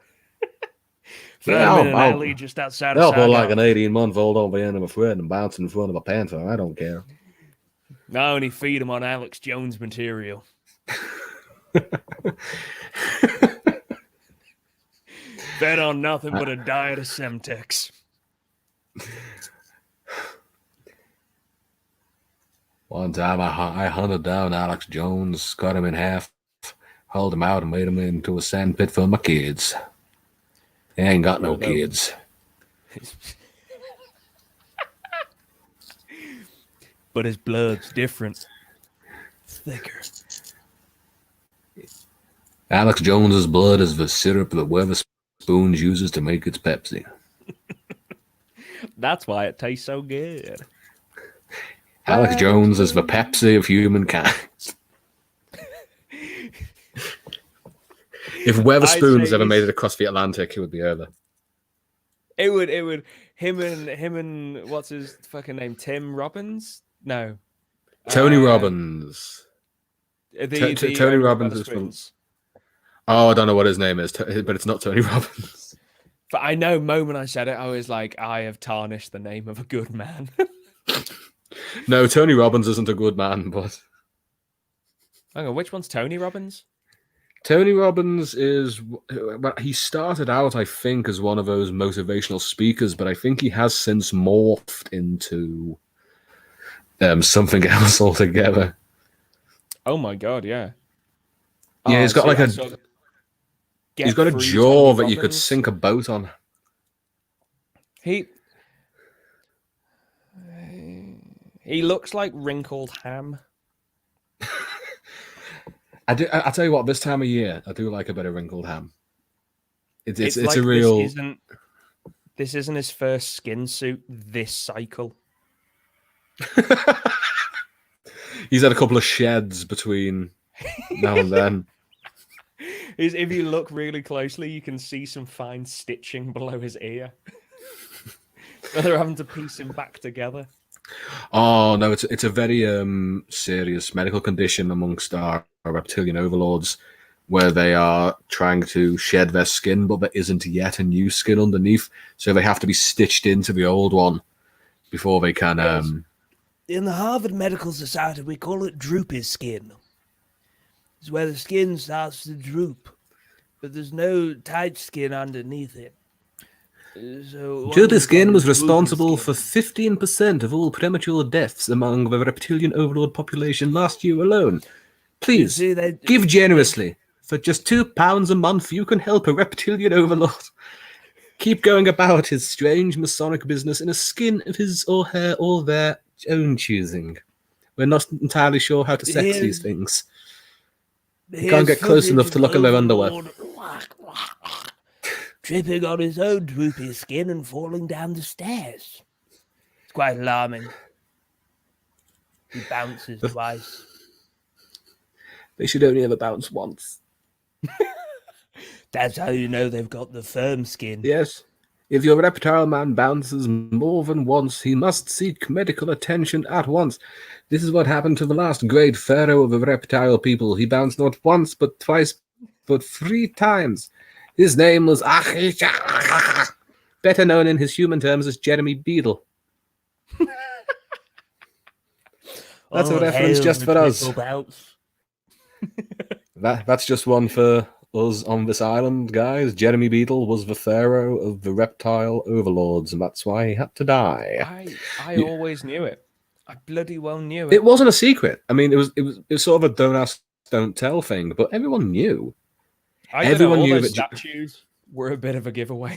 Throw them in an alley just outside of They'll put Saigon. like an 18-month-old on the end of a thread and bounce in front of a panther. I don't care. I only feed them on Alex Jones material. Fed on nothing but a diet of Semtex. One time I hunted down Alex Jones, cut him in half, hauled him out, and made him into a sand pit for my kids. They ain't got no kids. But his blood's different. Thicker. Alex Jones's blood is the syrup that Weatherspoons uses to make its Pepsi. That's why it tastes so good. Alex Jones is the Pepsi of humankind. If Weatherspoons ever made it across the Atlantic, it would be over. It would. Him and what's his fucking name? Tim Robbins? No. Tony Robbins. The Tony owner of Robbins is from. Weatherspoons. Oh, I don't know what his name is, but it's not Tony Robbins. But I know, moment I said it, I was like, I have tarnished the name of a good man. No, Tony Robbins isn't a good man, but Hang on, which one's Tony Robbins? Tony Robbins is. Well, he started out, I think, as one of those motivational speakers, but I think he has since morphed into something else altogether. Oh my god, yeah. Yeah, he's got he's got a jaw that you could sink a boat on. He looks like wrinkled ham. I tell you what, this time of year, I do like a bit of wrinkled ham. It's like a real. This isn't his first skin suit this cycle. He's had a couple of sheds between now and then. If you look really closely, you can see some fine stitching below his ear. They're having to piece him back together. Oh no, it's a very serious medical condition amongst our reptilian overlords, where they are trying to shed their skin, but there isn't yet a new skin underneath, so they have to be stitched into the old one before they can. In the Harvard Medical Society, we call it droopy skin. It's where the skin starts to droop, but there's no tight skin underneath it. So Droopy skin was responsible for 15% of all premature deaths among the reptilian overlord population last year alone. Please, give generously. For just £2 a month, you can help a reptilian overlord keep going about his strange Masonic business in a skin of his or her or their own choosing. We're not entirely sure how to sex these things. You can't get close enough to look at their underwear. Tripping on his own droopy skin and falling down the stairs. It's quite alarming. He bounces twice. They should only ever bounce once. That's how you know they've got the firm skin. Yes. If your reptile man bounces more than once, he must seek medical attention at once. This is what happened to the last great pharaoh of the reptile people. He bounced not once, but twice, but 3 times. His name was Achisha, better known in his human terms as Jeremy Beadle. That's a reference just for us. That's just one for us on this island, guys. Jeremy Beadle was the pharaoh of the reptile overlords, and that's why he had to die. I always knew it. I bloody well knew it. It wasn't a secret. I mean, it was sort of a don't ask, don't tell thing, but everyone knew. Everyone knew that statues were a bit of a giveaway.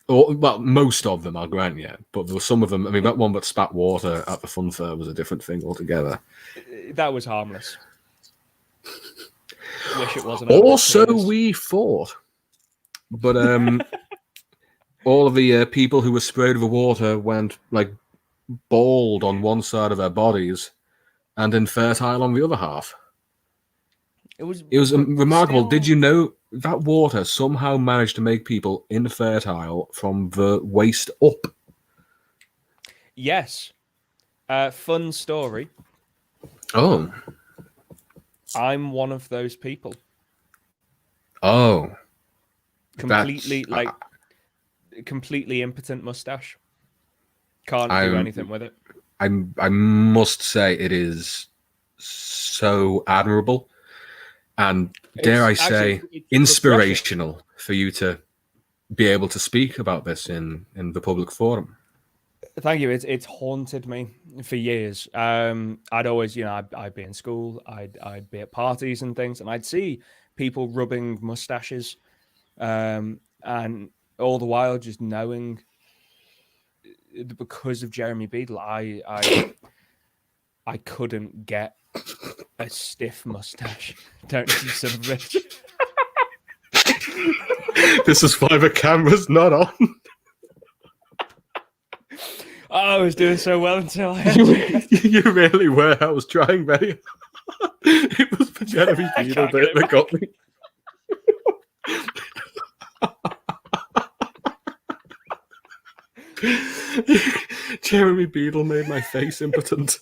Well, most of them, I'll grant you, but there were some of them. I mean, that one that spat water at the fun fair was a different thing altogether. That was harmless. Wish it wasn't. Also, we fought, but all of the people who were sprayed with the water went like bald on one side of their bodies and infertile on the other half. It was remarkable. Did you know that water somehow managed to make people infertile from the waist up? Yes. Fun story. Oh. I'm one of those people. Oh. Completely completely impotent mustache. Can't do anything with it. I must say it is so admirable. And dare I say, inspirational for you to be able to speak about this in the public forum. Thank you. It's haunted me for years. I'd always, I'd be in school, I'd be at parties and things, and I'd see people rubbing mustaches, and all the while just knowing, because of Jeremy Beadle, I couldn't get a stiff mustache. Don't you, son of a bitch? This is why the camera's not on. I was doing so well until I had You really were. I was trying very hard. It was the Jeremy Beadle bit that got me. Jeremy Beadle made my face impotent.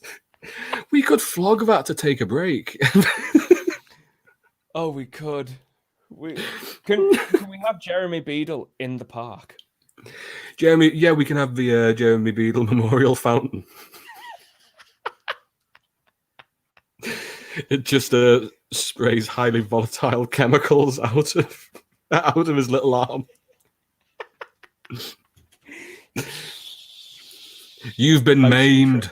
We could flog that to take a break. Oh, we could. Can we have Jeremy Beadle in the park? Jeremy, yeah, we can have the Jeremy Beadle Memorial Fountain. It just sprays highly volatile chemicals out of his little arm. You've been maimed.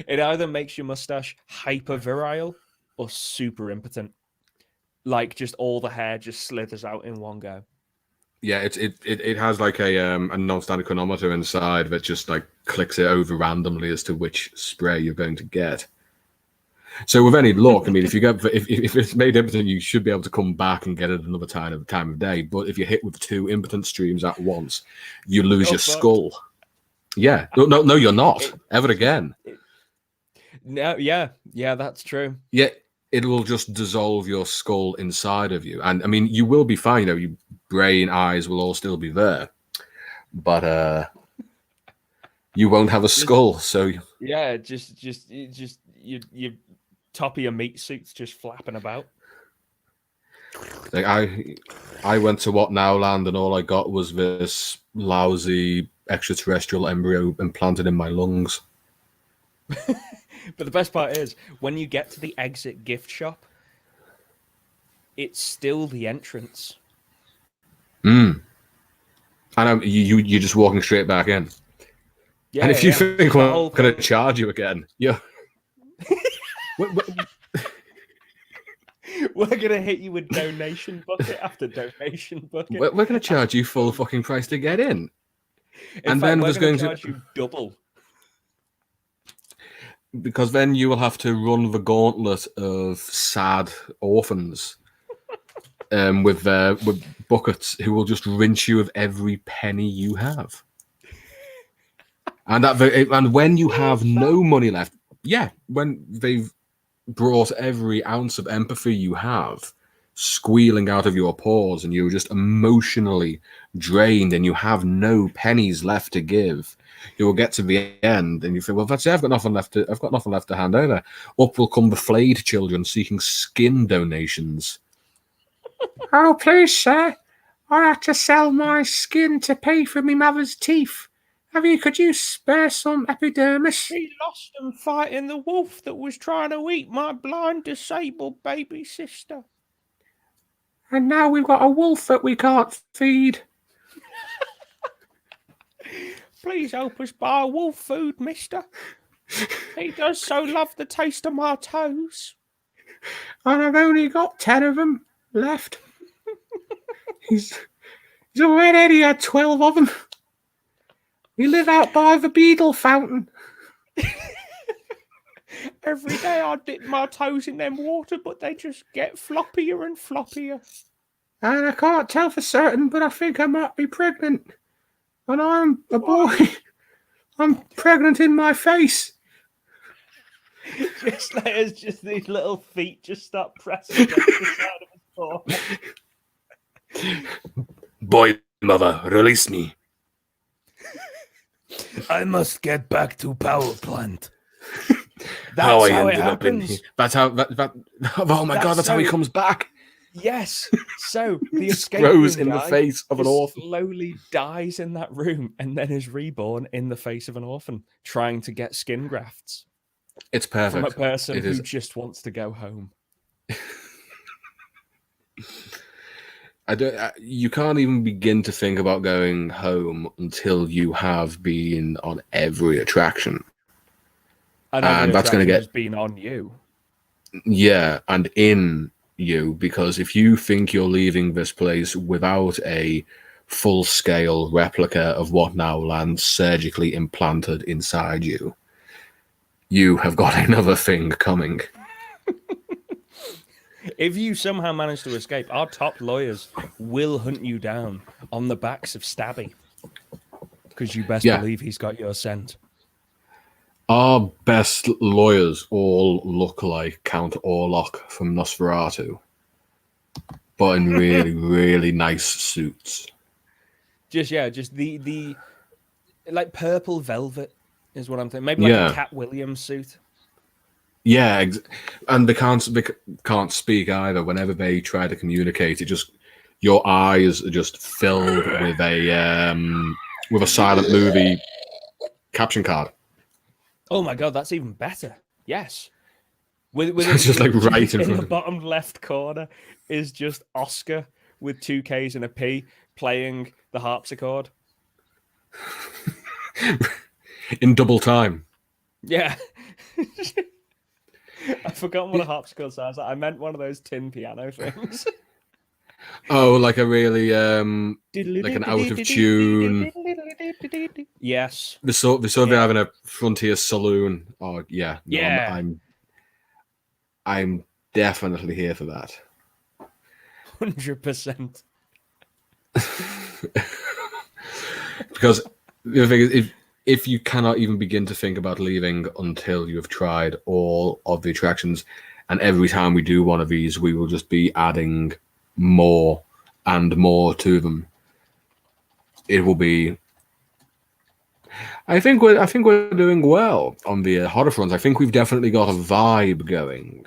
It either makes your mustache hyper virile or super impotent. Like just all the hair just slithers out in one go. Yeah, it has like a non-standard chronometer inside that just like clicks it over randomly as to which spray you're going to get. So with any luck, I mean, if it's made impotent, you should be able to come back and get it another time of day. But if you're hit with 2 impotent streams at once, you lose your skull. Yeah, no, you're not ever again. No, yeah, that's true. Yeah, it will just dissolve your skull inside of you, and I mean, you will be fine. You know, your brain, eyes will all still be there, but you won't have a skull. So yeah, just you top of your meat suit's just flapping about. Like I went to WhatNowLand and all I got was this lousy extraterrestrial embryo implanted in my lungs. But the best part is when you get to the exit gift shop, it's still the entrance. And you're just walking straight back in. Yeah, and if you think we're going to charge you again, yeah. We're going to hit you with donation bucket after donation bucket. We're going to charge you full fucking price to get in. And then we're going to charge you double. Because then you will have to run the gauntlet of sad orphans with buckets who will just rinse you of every penny you have. And when you have no money left, yeah, when they've brought every ounce of empathy you have squealing out of your pores and you're just emotionally drained and you have no pennies left to give, you will get to the end and you think, well, that's it, I've got nothing left to hand over. Up will come the flayed children seeking skin donations. Oh, please, sir. I had to sell my skin to pay for me mother's teeth. Could you spare some epidermis? We lost them fighting the wolf that was trying to eat my blind, disabled baby sister. And now we've got a wolf that we can't feed. Please help us buy wolf food, mister. He does so love the taste of my toes. And I've only got 10 of them left. He's already had 12 of them. We live out by the Beadle Fountain. Every day I dip my toes in them water, but they just get floppier and floppier. And I can't tell for certain, but I think I might be pregnant. And I'm a boy. I'm pregnant in my face. Just like as just these little feet just start pressing against the side of his door. Boy, mother, release me. I must get back to power plant. That's how I ended up in here. That's how. Oh my god! That's how he comes back. Yes. So the escape throws in the face of an orphan. Slowly dies in that room and then is reborn in the face of an orphan trying to get skin grafts. It's perfect. From a person who just wants to go home. You can't even begin to think about going home until you have been on every attraction. And that's going to get been on you. Yeah, and in you, because if you think you're leaving this place without a full-scale replica of WhatNowLand surgically implanted inside you, you have got another thing coming. If you somehow manage to escape, our top lawyers will hunt you down on the backs of Stabby. Because you best believe he's got your scent. Our best lawyers all look like Count Orlok from Nosferatu. But in really, really nice suits. Just the like purple velvet is what I'm thinking. Maybe like a Cat Williams suit. Yeah, and they can't speak either. Whenever they try to communicate, it just your eyes are just filled with a silent movie caption card. Oh my god, that's even better. Yes. It's just like right in front the of bottom left corner is just Oscar with 2 Ks and a P playing the harpsichord. in double time. Yeah. I forgot what a harpsichord sounds like. I meant one of those tin piano things. Oh, like a really like an out of tune. Yes. They're they're having a frontier saloon. Oh yeah, no, Yeah. I'm definitely here for that. 100%. Because the thing is, if you cannot even begin to think about leaving until you have tried all of the attractions, and every time we do one of these, we will just be adding more and more to them. It will be. I think we're doing well on the horror front. I think we've definitely got a vibe going.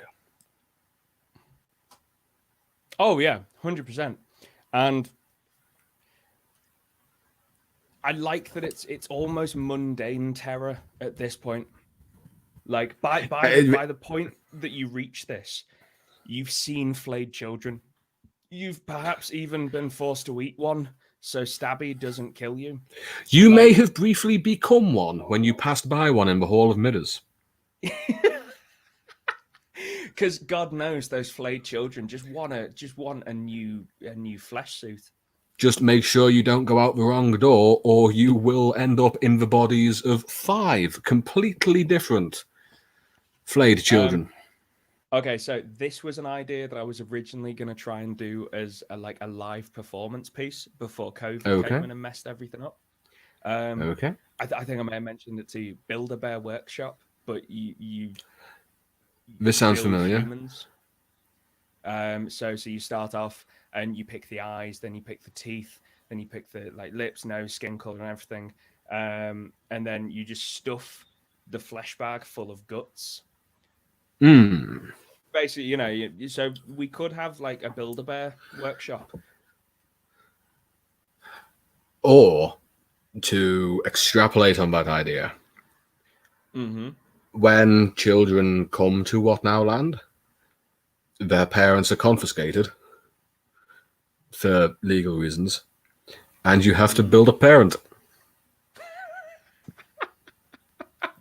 Oh yeah, 100%. And I like that it's almost mundane terror at this point. Like by the point that you reach this, you've seen flayed children. You've perhaps even been forced to eat one, so Stabby doesn't kill you. You may have briefly become one when you passed by one in the Hall of Mirrors. Because God knows those flayed children just want a new flesh suit. Just make sure you don't go out the wrong door, or you will end up in the bodies of 5 completely different flayed children. Okay, so this was an idea that I was originally going to try and do as a live performance piece before COVID came in and messed everything up. Okay. I think I may have mentioned it to you. Build-A-Bear Workshop, but you This sounds build familiar. Humans. So you start off and you pick the eyes, then you pick the teeth, then you pick the lips, nose, skin color, and everything, and then you just stuff the flesh bag full of guts. Basically, so we could have like a Build-A-Bear Workshop, or to extrapolate on that idea. When children come to WhatNowLand, their parents are confiscated for legal reasons, and you have to build a parent.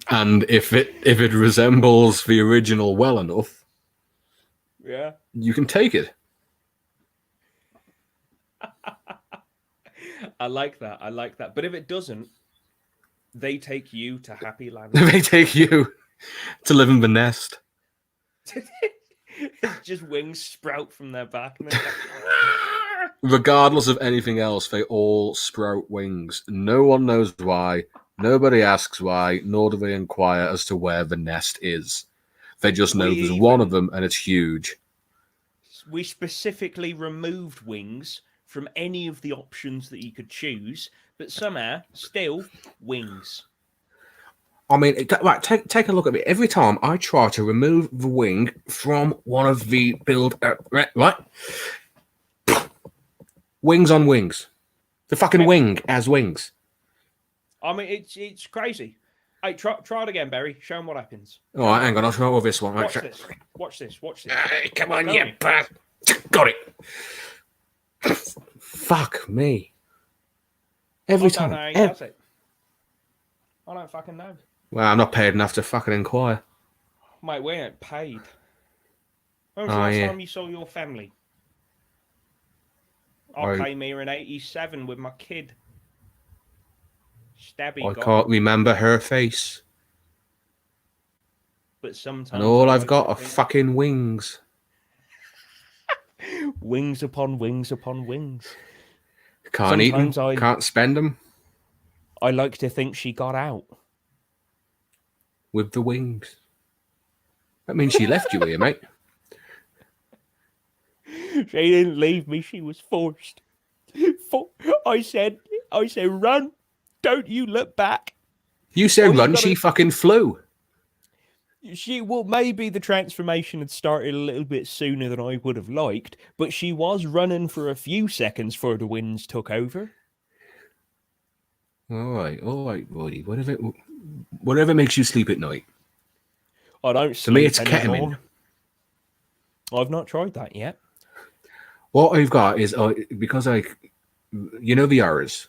And if it resembles the original well enough, yeah, you can take it. I like that. But if it doesn't, they take you to Happy Land. They take you to live in the nest. Just wings sprout from their back. And Regardless of anything else, they all sprout wings. No one knows why. Nobody asks why, nor do they inquire as to where the nest is. They just know there's one of them, and it's huge. We specifically removed wings from any of the options that you could choose, but somehow, still, wings. I mean, take a look at me. Every time I try to remove the wing from one of the wings on wings. The fucking wing as wings. I mean, it's crazy. Hey, try it again, Barry. Show them what happens. All right, hang on. I'll try with this one. Watch this. Come on, you bastard. Got it. Fuck me. Every time. I don't fucking know. Well, I'm not paid enough to fucking inquire. Mate, we ain't paid. When was the last time you saw your family? I came here in 87 with my kid. Stabby. I can't remember her face. But sometimes. And all I've got are fucking wings. Wings upon wings upon wings. Can't eat them. Can't spend them. I like to think she got out. With the wings. That means she left you here, mate. She didn't leave me. She was forced. I said, run. Don't you look back. You said run. She fucking flew. Maybe the transformation had started a little bit sooner than I would have liked, but she was running for a few seconds before the winds took over. All right, buddy. Whatever makes you sleep at night. I don't To me, sleep it's ketamine. anymore. I've not tried that yet. What I've got is because the varus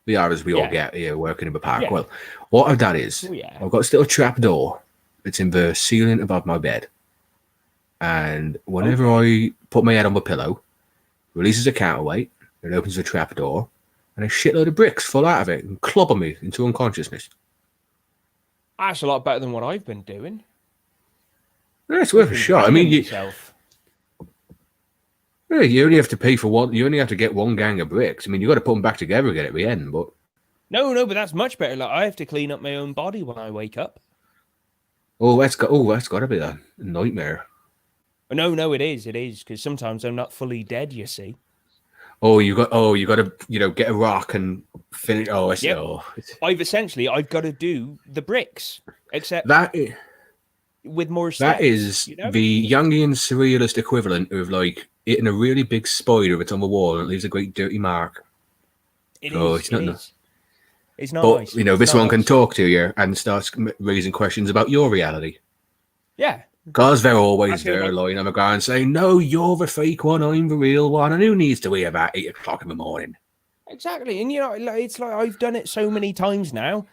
we all get here working in the park. Yeah. Well, what I've done is Oh, yeah. I've got this little trap door that's in the ceiling above my bed, and whenever I put my head on the pillow, it releases a counterweight, it opens the trap door, and a shitload of bricks fall out of it and clobber me into unconsciousness. That's a lot better than what I've been doing. Yeah, it's worth a shot. I mean, you only have to pay for one. You only have to get one gang of bricks. I mean, you got to put them back together again at the end. But no, but that's much better. Like I have to clean up my own body when I wake up. that's got to be a nightmare. No, it is because sometimes I'm not fully dead. You see. You got to get a rock and finish. Yep. I've got to do the bricks, except with more steps. That is the Jungian surrealist equivalent of like hitting a really big spider that's on the wall and it leaves a great dirty mark. It's not nice. But this one can talk to you and starts raising questions about your reality. Yeah. Because they're always there lying on the ground saying, no, you're the fake one, I'm the real one, and who needs to hear about 8 o'clock in the morning? Exactly. And it's like I've done it so many times now.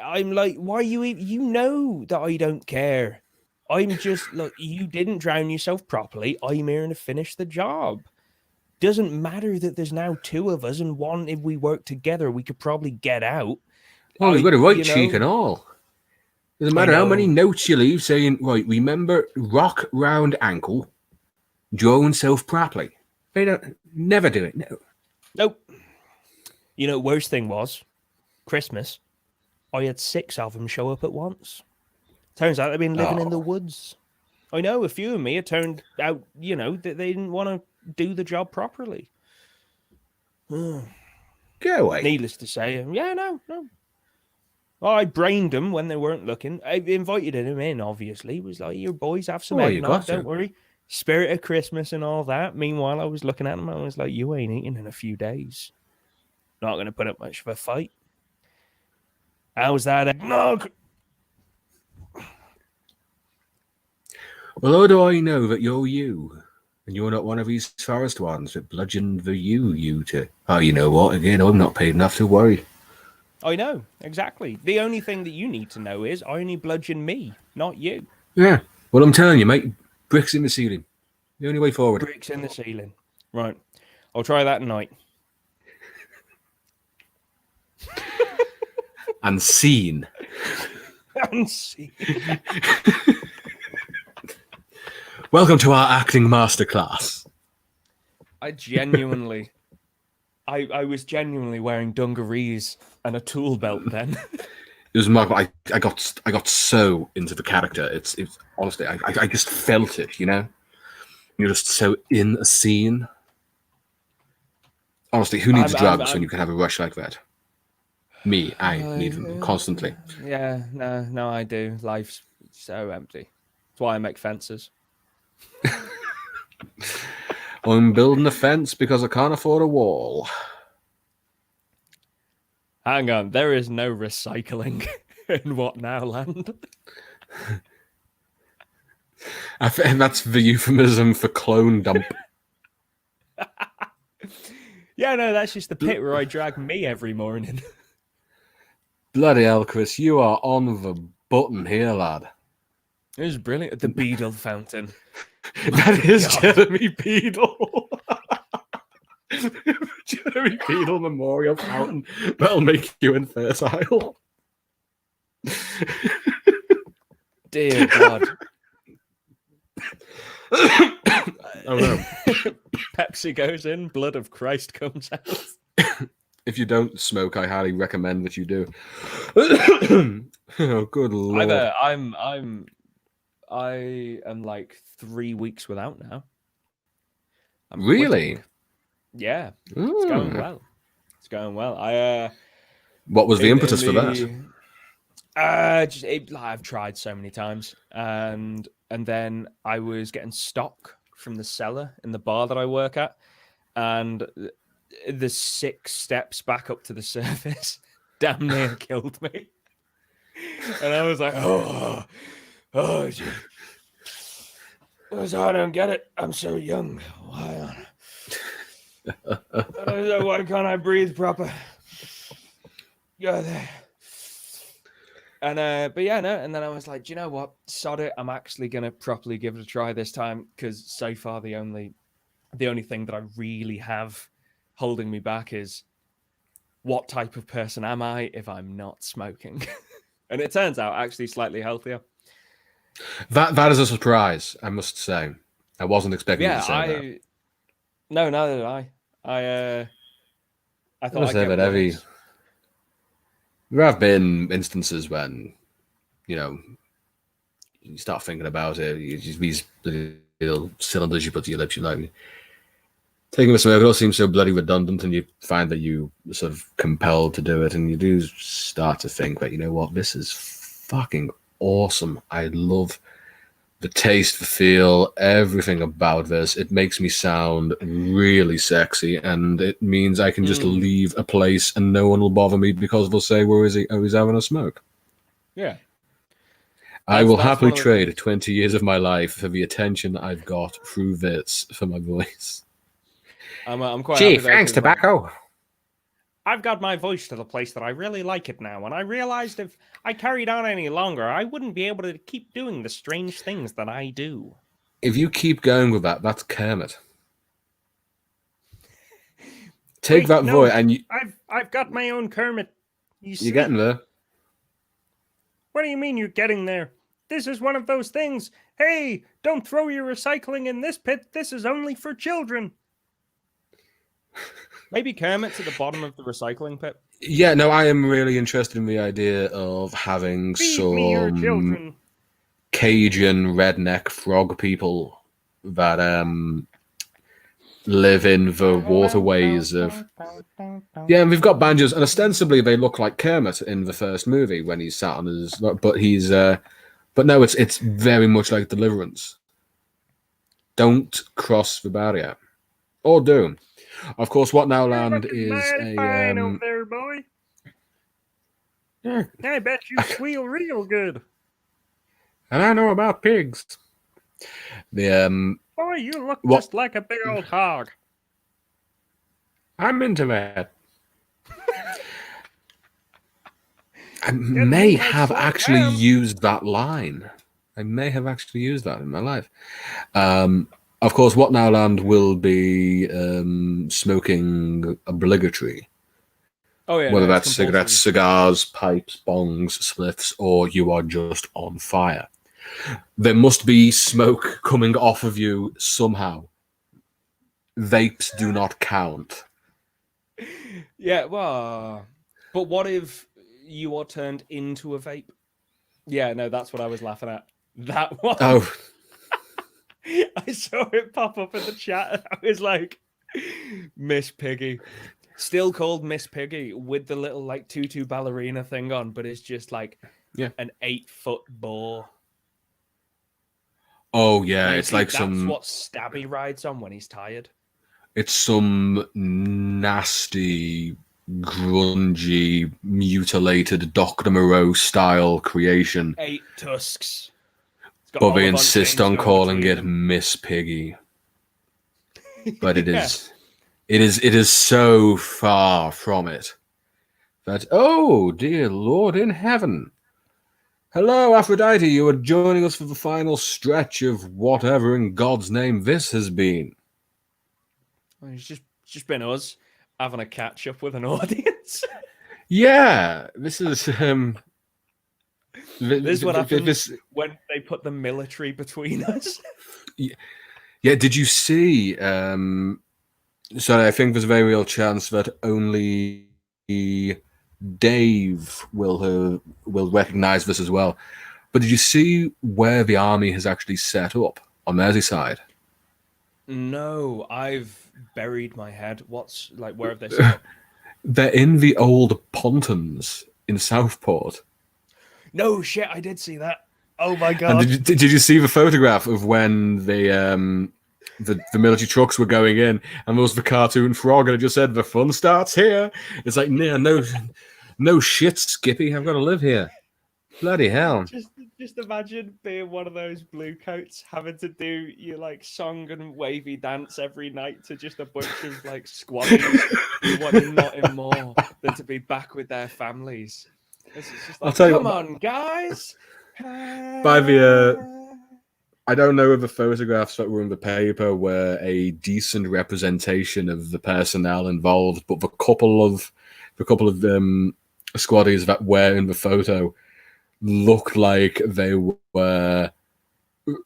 I'm like, why you know that I don't care. I'm just like, you didn't drown yourself properly. I'm here to finish the job. Doesn't matter that there's now 2 of us, and one, if we work together, we could probably get out. Oh, we've got a right cheek and all. Doesn't matter how many notes you leave saying, right, remember, rock round ankle, drone self properly. They don't never do it. No. Nope. Worst thing was Christmas. I had 6 of them show up at once. Turns out they've been living in the woods. I know a few of me. It turned out, that they didn't want to do the job properly. Go away. Needless to say, no. Well, I brained them when they weren't looking. I invited them in, obviously. It was like, your boys have some eggnog, don't worry. Spirit of Christmas and all that. Meanwhile, I was looking at them and I was like, you ain't eating in a few days. Not going to put up much of a fight. How's that eggnog? Well, how do I know that you're you? And you're not one of these forest ones that bludgeoned the you to... Oh, you know what? Again, I'm not paid enough to worry. I know, exactly. The only thing that you need to know is I only bludgeon me, not you. Yeah. Well, I'm telling you, mate, bricks in the ceiling. The only way forward. Bricks in the ceiling. Right. I'll try that tonight. Unseen. Unseen. Welcome to our acting masterclass. I genuinely... I was genuinely wearing dungarees and a tool belt then. It was I got so into the character. It's honestly I just felt it, You're just so in a scene. Honestly, who needs drugs when you can have a rush like that? Me, I need them constantly. Yeah, no, I do. Life's so empty. That's why I make fences. I'm building a fence because I can't afford a wall. Hang on, there is no recycling in WhatNowLand. I think that's the euphemism for clone dump. Yeah, no, that's just the pit where I drag me every morning. Bloody hell, Chris, you are on the button here, lad. It was brilliant. The Beadle Fountain. That is Jeremy Beadle. Jeremy Beadle Memorial Fountain. That'll make you infertile. Dear God. Oh no. Pepsi goes in, blood of Christ comes out. If you don't smoke, I highly recommend that you do. Oh, good lord. I am like 3 weeks without now. Really? Quitting. Yeah. It's going well. It's going well. What was the impetus for that? I've tried so many times, and then I was getting stock from the cellar in the bar that I work at, and the 6 steps back up to the surface damn near killed me. And I was like, gee. I don't get it. I'm so young. Why can't I breathe proper? Yeah, there. And but yeah, no. And then I was like, do you know what? Sod it. I'm actually gonna properly give it a try this time, because so far the only thing that I really have holding me back is what type of person am I if I'm not smoking? And it turns out actually slightly healthier. That is a surprise, I must say. I wasn't expecting you to say that. No, neither did I. I thought I'd say get that worse. there have been instances when, you start thinking about it. These little cylinders you put to your lips, you're like, taking a smoke, it all seems so bloody redundant, and you find that you sort of compelled to do it, and you do start to think that, you know what, this is fucking awesome. I love the taste, the feel, everything about this. It makes me sound really sexy, and it means I can just leave a place and no one will bother me because they'll say, where is he? Oh, he's having a smoke. Yeah. I will happily trade 20 years of my life for the attention I've got through this for my voice. I'm quite Gee, happy though, thanks, 'cause, tobacco. I've got my voice to the place that I really like it now, and I realized if I carried on any longer, I wouldn't be able to keep doing the strange things that I do. If you keep going with that, that's Kermit. Take that voice and you... I've got my own Kermit. You're getting there. What do you mean you're getting there? This is one of those things. Hey, don't throw your recycling in this pit. This is only for children. Maybe Kermit's at the bottom of the recycling pit. Yeah, no, I am really interested in the idea of having some Cajun redneck frog people that live in the waterways of... Yeah, and we've got banjos, and ostensibly they look like Kermit in the first movie when he's sat on his... But he's... But no, it's very much like Deliverance. Don't cross the barrier. Or do. Of course, WhatNowLand is a... fine over there, boy. Yeah. I bet you squeal real good. And I know about pigs. The Boy, you look just like a big old hog. I'm into that. I may have actually used that line. I may have actually used that in my life. Of course, WhatNowLand will be smoking obligatory. Oh yeah, whether that's cigarettes, cigars, pipes, bongs, spliffs, or you are just on fire. There must be smoke coming off of you somehow. Vapes do not count. Yeah, well, but what if you are turned into a vape? Yeah, no, that's what I was laughing at. That one. Oh. I saw it pop up in the chat, and I was like, Miss Piggy. Still called Miss Piggy with the little like tutu ballerina thing on, but it's just like an 8-foot boar. Oh yeah, And it's like that's some... what Stabby rides on when he's tired. It's some nasty, grungy, mutilated Dr. Moreau style creation. 8 tusks. But they insist on calling it Miss Piggy. But it is... It is so far from it that, oh, dear Lord in heaven. Hello, Aphrodite. You are joining us for the final stretch of whatever in God's name this has been. Well, it's just been us having a catch-up with an audience. Yeah, this is... This is what happens when they put the military between us. Yeah, did you see... So I think there's a very real chance that only Dave will recognize this as well. But did you see where the army has actually set up on Merseyside? No, I've buried my head. What's like? Where have they set up? They're in the old Pontons in Southport. No shit, I did see that. Oh my And god. did you see the photograph of when the military trucks were going in, and there was the cartoon frog, and it just said, "The fun starts here." It's like, no shit, Skippy. I've got to live here. Bloody hell. Just imagine being one of those blue coats having to do your like song and wavy dance every night to just a bunch of like squaddies who want nothing more than to be back with their families. It's just I'll like, tell you come what, on, guys. by the I don't know if the photographs that were in the paper were a decent representation of the personnel involved, but the couple of squaddies that were in the photo looked like they were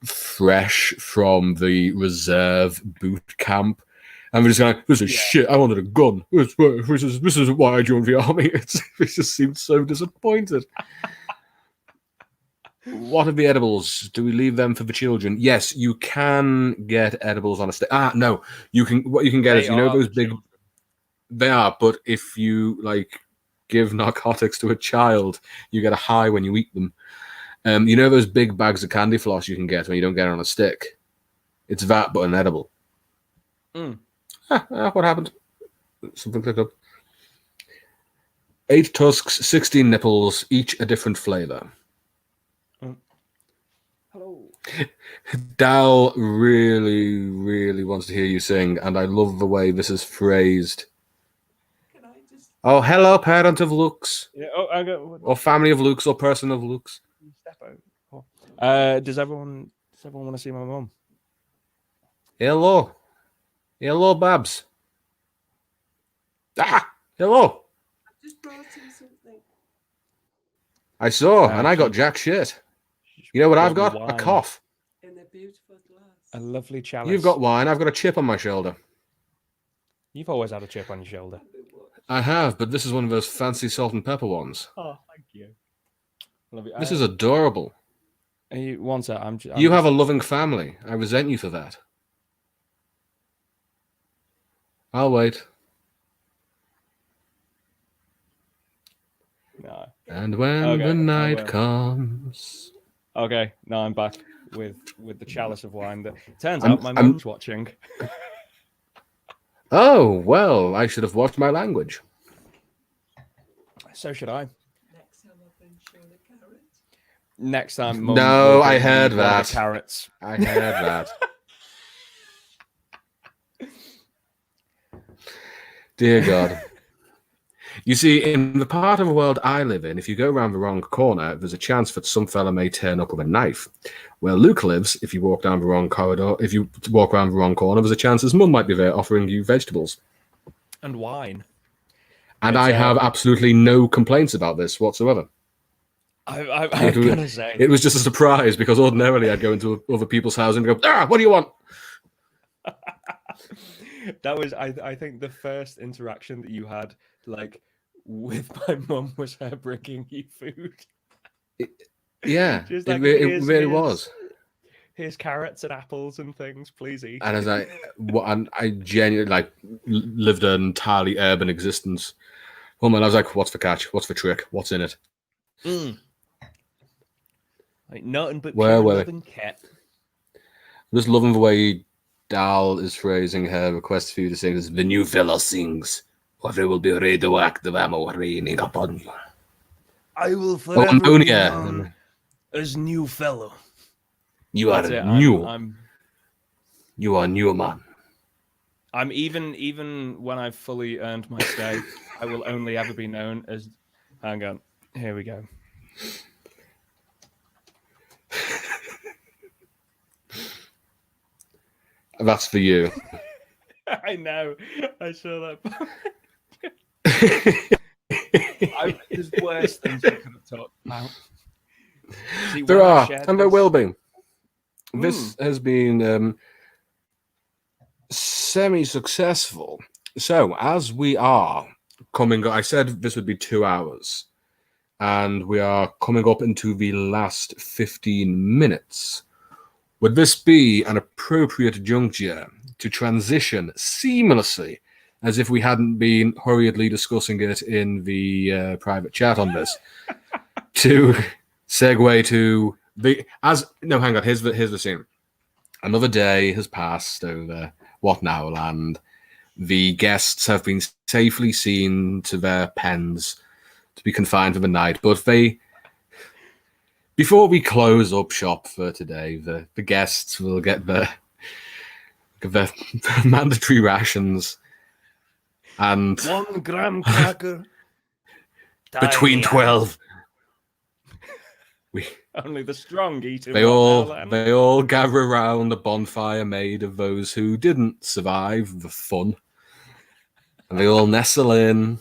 fresh from the reserve boot camp. And we're just going, this is shit, I wanted a gun. This is why I joined the army. It just seemed so disappointed. What are the edibles? Do we leave them for the children? Yes, you can get edibles on a stick. No. What you can get is, you know, those big... children. They are, but if you, like, give narcotics to a child, you get a high when you eat them. You know those big bags of candy floss you can get when you don't get it on a stick? It's that, but an edible. What happened? Something clicked up. 8 tusks, 16 nipples, each a different flavor. Hello. Dal really, really wants to hear you sing, and I love the way this is phrased. Oh, hello, parent of Lux. Yeah, Or family of Lux, or person of Lux. step out. Does everyone want to see my mum? Hello. Hello, Babs. Hello. Just brought him something. I saw, and I got jack shit. You know what I've got? Wine. A cough. In a beautiful glass. A lovely chalice. You've got wine, I've got a chip on my shoulder. You've always had a chip on your shoulder. I have, but this is one of those fancy salt and pepper ones. Oh, thank you. Love you. This is adorable. One sec. You have a loving family. I resent you for that. I'll wait. No. And when the night comes... Okay, now I'm back with the chalice of wine that turns out my mum's watching. Oh, well, I should have watched my language. So should I. Next time I'll bring Sean a carrot. Next time, Mum No, will I bring heard me one of that. the carrots. I heard that. Dear God. You see, in the part of the world I live in, if you go around the wrong corner, there's a chance that some fella may turn up with a knife. Where Luke lives, if you walk down the wrong corridor, if you walk around the wrong corner, there's a chance his mum might be there offering you vegetables. And wine. And I have absolutely no complaints about this whatsoever. I'm gonna say It was just a surprise, because ordinarily I'd go into other people's houses and go, what do you want? that was, I think, the first interaction that you had, like, with my mum was her bringing you food. Yeah, Just it like, really was. Here's carrots and apples and things. Please eat. And as I genuinely lived an entirely urban existence. Oh man, I was like, what's the catch? What's the trick? What's in it? Like nothing but Where pure were love they? and cat. I'm just loving the way Dal is phrasing her request for you to sing. This, the new fellow sings, or there will be radioactive ammo raining upon you. I will forever be ammonia. known as New Fellow. You are That's it, new. You are new, man. I'm even when I've fully earned my stay, I will only ever be known as. Hang on, here we go. That's for you. I know. I saw that. There's worse things I could have talked about. See, There when I are, shared and there this- will be. This has been semi-successful. So, as we are coming, I said this would be 2 hours, and we are coming up into the last 15 minutes. Would this be an appropriate juncture to transition seamlessly, as if we hadn't been hurriedly discussing it in the private chat on this, to segue to hang on, here's the scene. Another day has passed over WhatNowLand. The guests have been safely seen to their pens to be confined for the night, but before we close up shop for today, the guests will get their mandatory rations and 1 gram cracker. between Tiny 12. Only the strong eat it. They all gather around a bonfire made of those who didn't survive the fun. And they all nestle in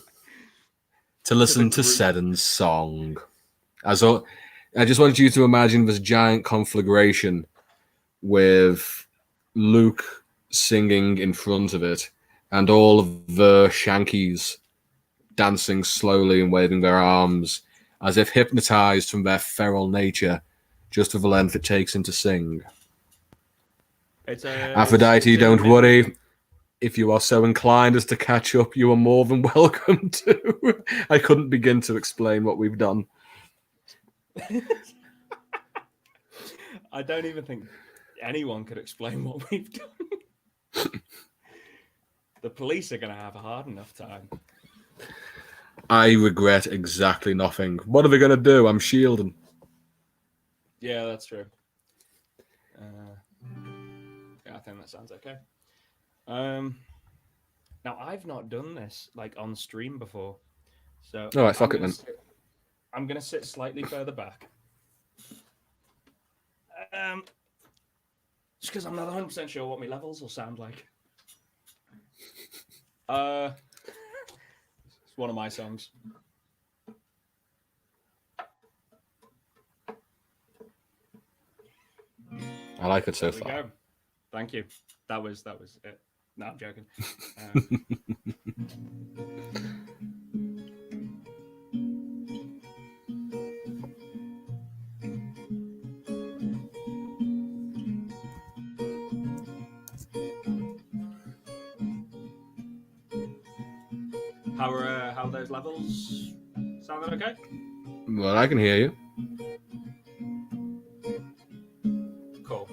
to listen to Seddon's song. I just wanted you to imagine this giant conflagration with Luke singing in front of it and all of the Shankies dancing slowly and waving their arms as if hypnotized from their feral nature, just for the length it takes him to sing. Aphrodite, don't worry. If you are so inclined as to catch up, you are more than welcome to. I couldn't begin to explain what we've done. I don't even think anyone could explain what we've done. The police are going to have a hard enough time. I regret exactly nothing. What are they going to do? I'm shielding. Yeah, that's true. Yeah, I think that sounds okay. Now I've not done this like on stream before, so all right, fuck it then. I'm gonna sit slightly further back. Just because I'm not 100% sure what my levels will sound like. It's one of my songs. I like it so There we far. go. Thank you. That was it. No, I'm joking. How are those levels? Sounding okay? Well, I can hear you. Cool.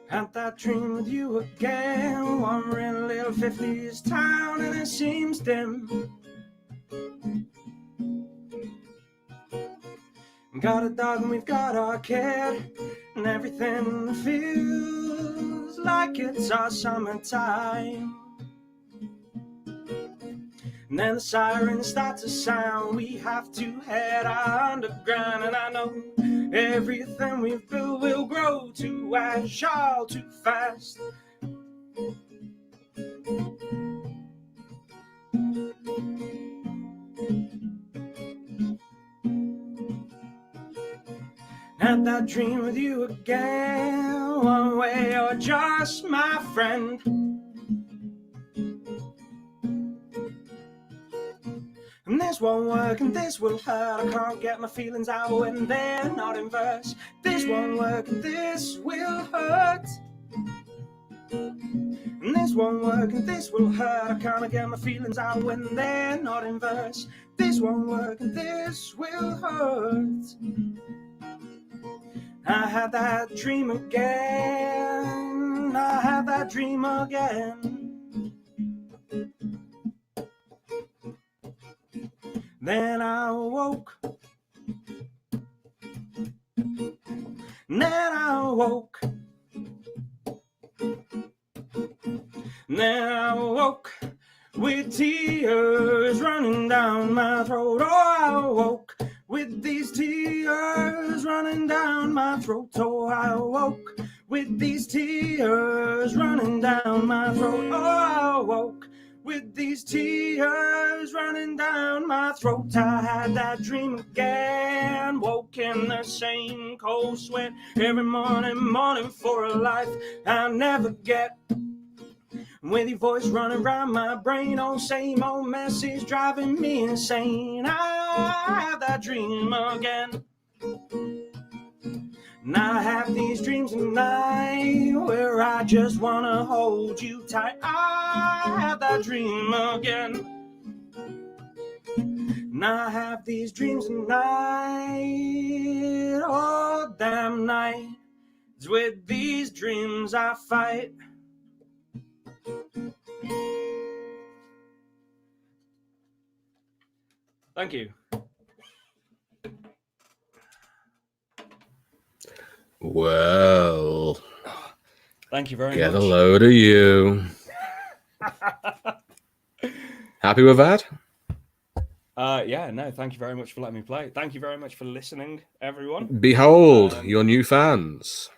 Had that dream with you again, wandering a little 50s town, and it seems dim. Got a dog and we've got our cat, and everything feels like it's our summertime. And then the sirens start to sound, we have to head underground, and I know everything we've built will grow too agile, too fast. Had that dream with you again, one way or just my friend. And this won't work and this will hurt, I can't get my feelings out when they're not in verse. This won't work and this will hurt. And this won't work and this will hurt, I can't get my feelings out when they're not in verse. This won't work and this will hurt. I had that dream again, I had that dream again. Then I woke, then I woke, then I woke with tears running down my throat. Oh, I woke with these tears running down my throat. Oh, I woke with these tears running down my throat. Oh, I woke with these tears running down my throat. I had that dream again, woke in the same cold sweat every morning for a life I'll never get. With your voice running around my brain, oh, same old message driving me insane. I had that dream again. And I have these dreams at night where I just wanna hold you tight. I have that dream again. And I have these dreams at night, oh damn night. It's with these dreams I fight. Thank you. Well, Thank you very get much. a load of you. Happy with that? Yeah, no, thank you very much for letting me play. Thank you very much for listening, everyone. Behold, your new fans.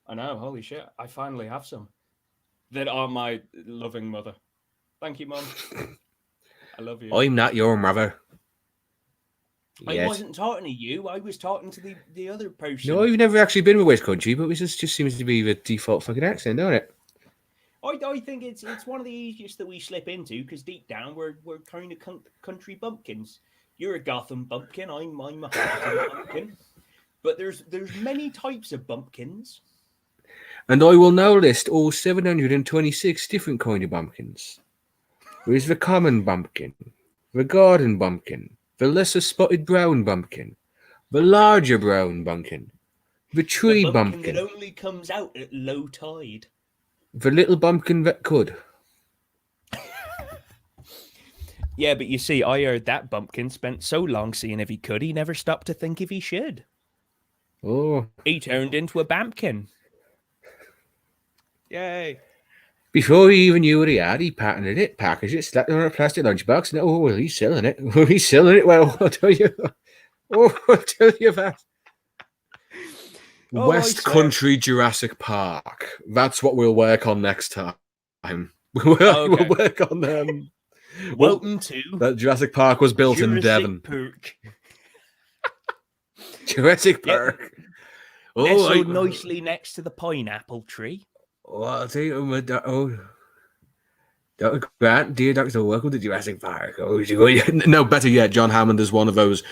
I know, holy shit. I finally have some that are my loving mother. Thank you, Mum. I love you. I'm not your mother. I Yes. wasn't talking to you. I was talking to the other person. No, you've never actually been to West Country, but it just seems to be the default fucking accent, don't it? I think it's one of the easiest that we slip into because deep down we're kind of country bumpkins. You're a Gotham bumpkin. I'm a Hoxton bumpkin. But there's many types of bumpkins. And I will now list all 726 different kind of bumpkins. There's the common bumpkin, the garden bumpkin, the lesser spotted brown bumpkin, the larger brown bumpkin, the tree The bumpkin, that only comes out at low tide. the little bumpkin that could. Yeah, but you see, I heard that bumpkin spent so long seeing if he could, he never stopped to think if he should. Oh, He turned into a bumpkin. Yay. before he even knew what he had, he patented it, packaged it, slapped it on a plastic lunchbox, and oh, well, he's selling it. Oh, he's selling it well, I'll tell you. Oh, I'll tell you that. Oh, West I swear. Country Jurassic Park. That's what we'll work on next time. We'll Okay. work on Welcome to that Jurassic Park was built in Devon. Park. Jurassic Yep. Park. Nestled nicely next to the pineapple tree. Oh, I'll tell you, Dr. Grant, dear Doctor, welcome to Jurassic Park. Oh, no, better yet, John Hammond is one of those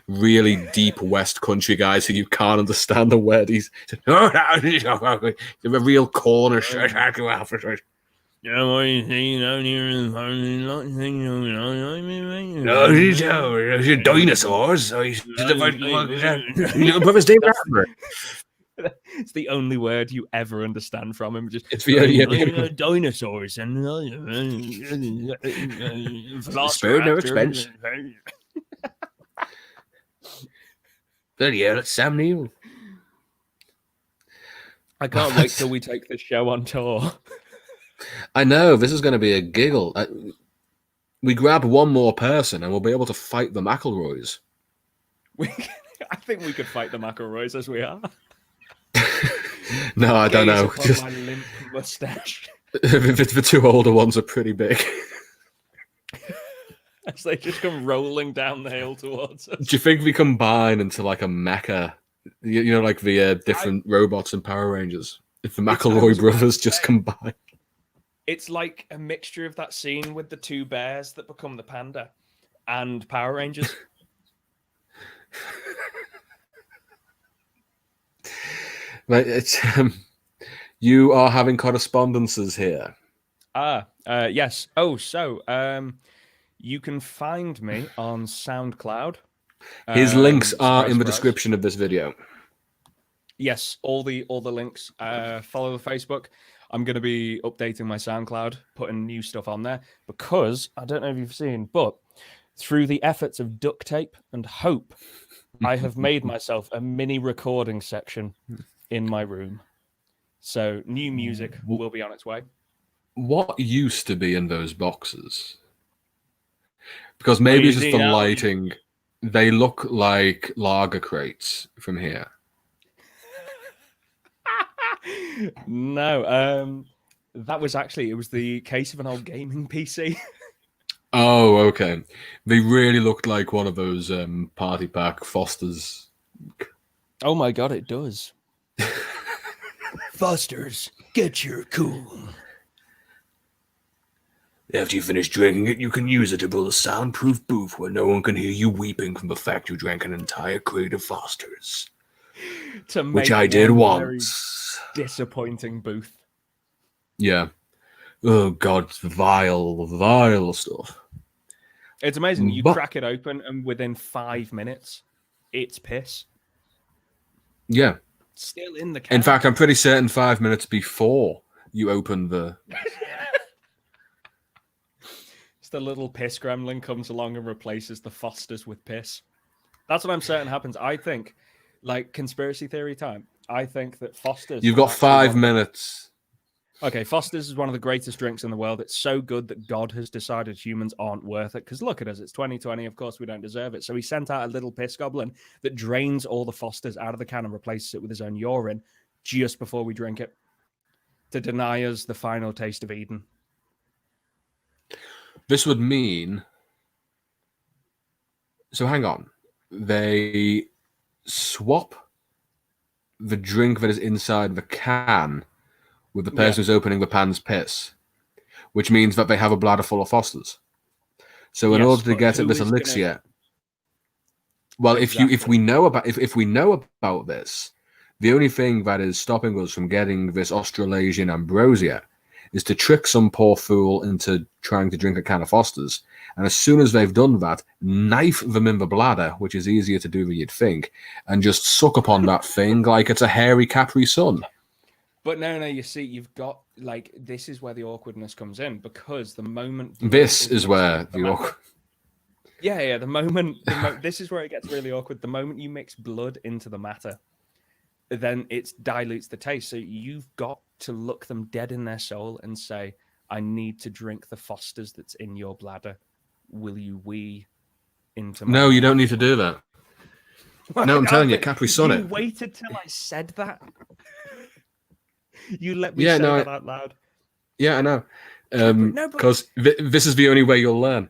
really deep West Country guys who you can't understand the word. He's a real corner shot. Yeah, what are you saying down here in the parking lot? No, these are dinosaurs. Brother's Dave Rattenberg. It's the only word you ever understand from him. Just It's the Dinosaurs and Spared no expense. Bloody hell, it's Sam Neill. I can't wait till we take this show on tour. I know, this is going to be a giggle. We grab one more person and we'll be able to fight the McElroys. I think we could fight the McElroys as we are. No, I don't know. Gaze upon my limp mustache The two older ones are pretty big. as they just come rolling down the hill towards us. Do you think we combine into like a mecha? You know, like the different robots and Power Rangers? If the McElroy brothers just combine. It's like a mixture of that scene with the two bears that become the panda and Power Rangers. Right, it's you are having correspondences here. Yes. Oh, so you can find me on SoundCloud. His links are surprise, in the surprise. description of this video. Yes, all the links. Follow the Facebook. I'm going to be updating my SoundCloud, putting new stuff on there because I don't know if you've seen, but through the efforts of duct tape and hope, I have made myself a mini recording section in my room. So new music will be on its way. What used to be in those boxes? Because maybe it's just the lighting. They look like lager crates from here. No, that was actually, it was the case of an old gaming PC. Oh, okay. They really looked like one of those party pack Fosters. Oh my god, it does. Fosters, get your cool. After you finish drinking it, you can use it to build a soundproof booth where no one can hear you weeping from the fact you drank an entire crate of Fosters. to make Which I did one very once. disappointing booth. Yeah. Oh God, it's vile stuff. It's amazing. You But- crack it open, and within 5 minutes, it's piss. Yeah. Still in the can. In fact, I'm pretty certain 5 minutes before you open the. It's the little piss gremlin comes along and replaces the Fosters with piss. That's what I'm certain happens. I think, like conspiracy theory time, I think that Fosters. You've is got actually 5 one of the- minutes. Okay, Foster's is one of the greatest drinks in the world. It's so good that God has decided humans aren't worth it. Because look at us, it's 2020. Of course, we don't deserve it. So he sent out a little piss goblin that drains all the Fosters out of the can and replaces it with his own urine just before we drink it to deny us the final taste of Eden. This would mean. So hang on. They swap the drink that is inside the can with the person who's opening the pan's piss, which means that they have a bladder full of Fosters. So in Yes, order to but get at who this is gonna- elixir, well, if Exactly. we know about this, the only thing that is stopping us from getting this Australasian ambrosia is to trick some poor fool into trying to drink a can of Fosters. And as soon as they've done that, knife them in the bladder, which is easier to do than you'd think, and just suck upon that thing like it's a hairy Capri Sun. But no, you see, you've got, like, this is where the awkwardness comes in, because the moment... This is where the the Yeah, the moment... this is where it gets really awkward. The moment you mix blood into the matter, then it dilutes the taste. So you've got to look them dead in their soul and say, I need to drink the Fosters that's in your bladder. Will you wee into my No, you mouth?" don't need to do that. No, I'm telling you, Capri Sun You it. waited till I said that. You let me Yeah, say no, that out loud. Yeah, I know. No, but- Because this is the only way you'll learn.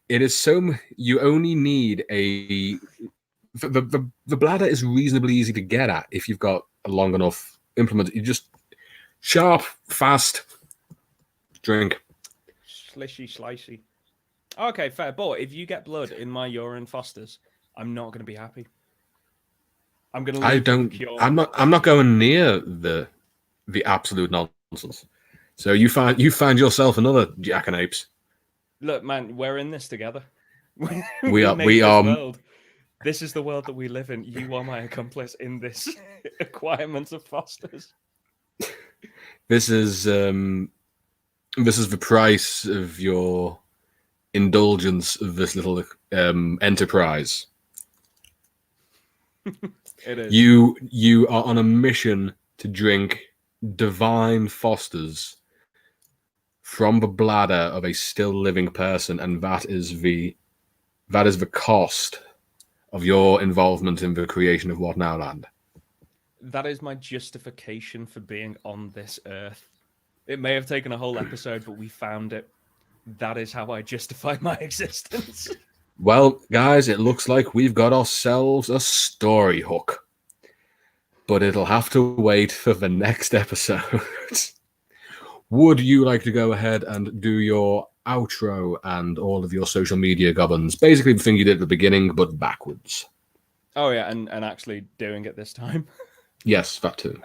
It is you only need a the bladder is reasonably easy to get at if you've got a long enough implement. You just sharp, fast drink. Slishy, slicey. Okay, fair. But if you get blood in my urine Fosters, I'm not going to be happy. I'm going to. I'm not going near the absolute nonsense. So you find yourself another jackanapes. Look, man, we're in this together. We are. made We this are. world. This is the world that we live in. You are my accomplice in this acquirement of Fosters. This is the price of your indulgence of this little enterprise. It is. You are on a mission to drink divine Fosters from the bladder of a still living person, and that is the cost of your involvement in the creation of WhatNowLand. That is my justification for being on this earth. It may have taken a whole episode, but we found it. That is how I justify my existence. Well, guys, it looks like we've got ourselves a story hook. But it'll have to wait for the next episode. Would you like to go ahead and do your outro and all of your social media gubbins? Basically the thing you did at the beginning, but backwards. Oh, yeah, and actually doing it this time. Yes, that too.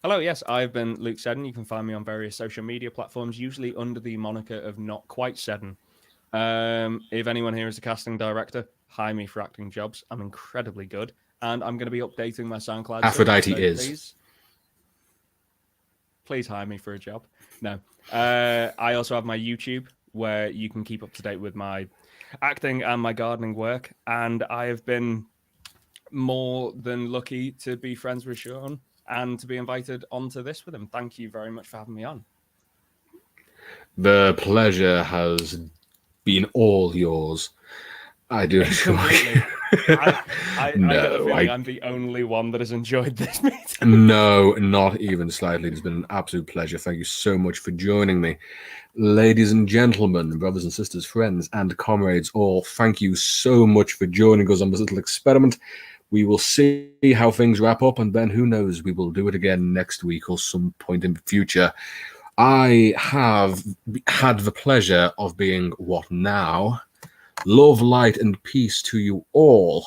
Hello, yes, I've been Luke Seddon. You can find me on various social media platforms, usually under the moniker of Not Quite Seddon. If anyone here is a casting director, hire me for acting jobs. I'm incredibly good. And I'm going to be updating my SoundCloud. Aphrodite service, is. Please hire me for a job. No. I also have my YouTube, where you can keep up to date with my acting and my gardening work. And I have been more than lucky to be friends with Sean and to be invited onto this with him. Thank you very much for having me on. The pleasure has been all yours. I do enjoy. I get the feeling I'm the only one that has enjoyed this meeting. No, not even slightly. It's been an absolute pleasure. Thank you so much for joining me. Ladies and gentlemen, brothers and sisters, friends and comrades all, thank you so much for joining us on this little experiment. We will see how things wrap up, and then who knows, we will do it again next week or some point in the future. I have had the pleasure of being What Now? Love, light, and peace to you all.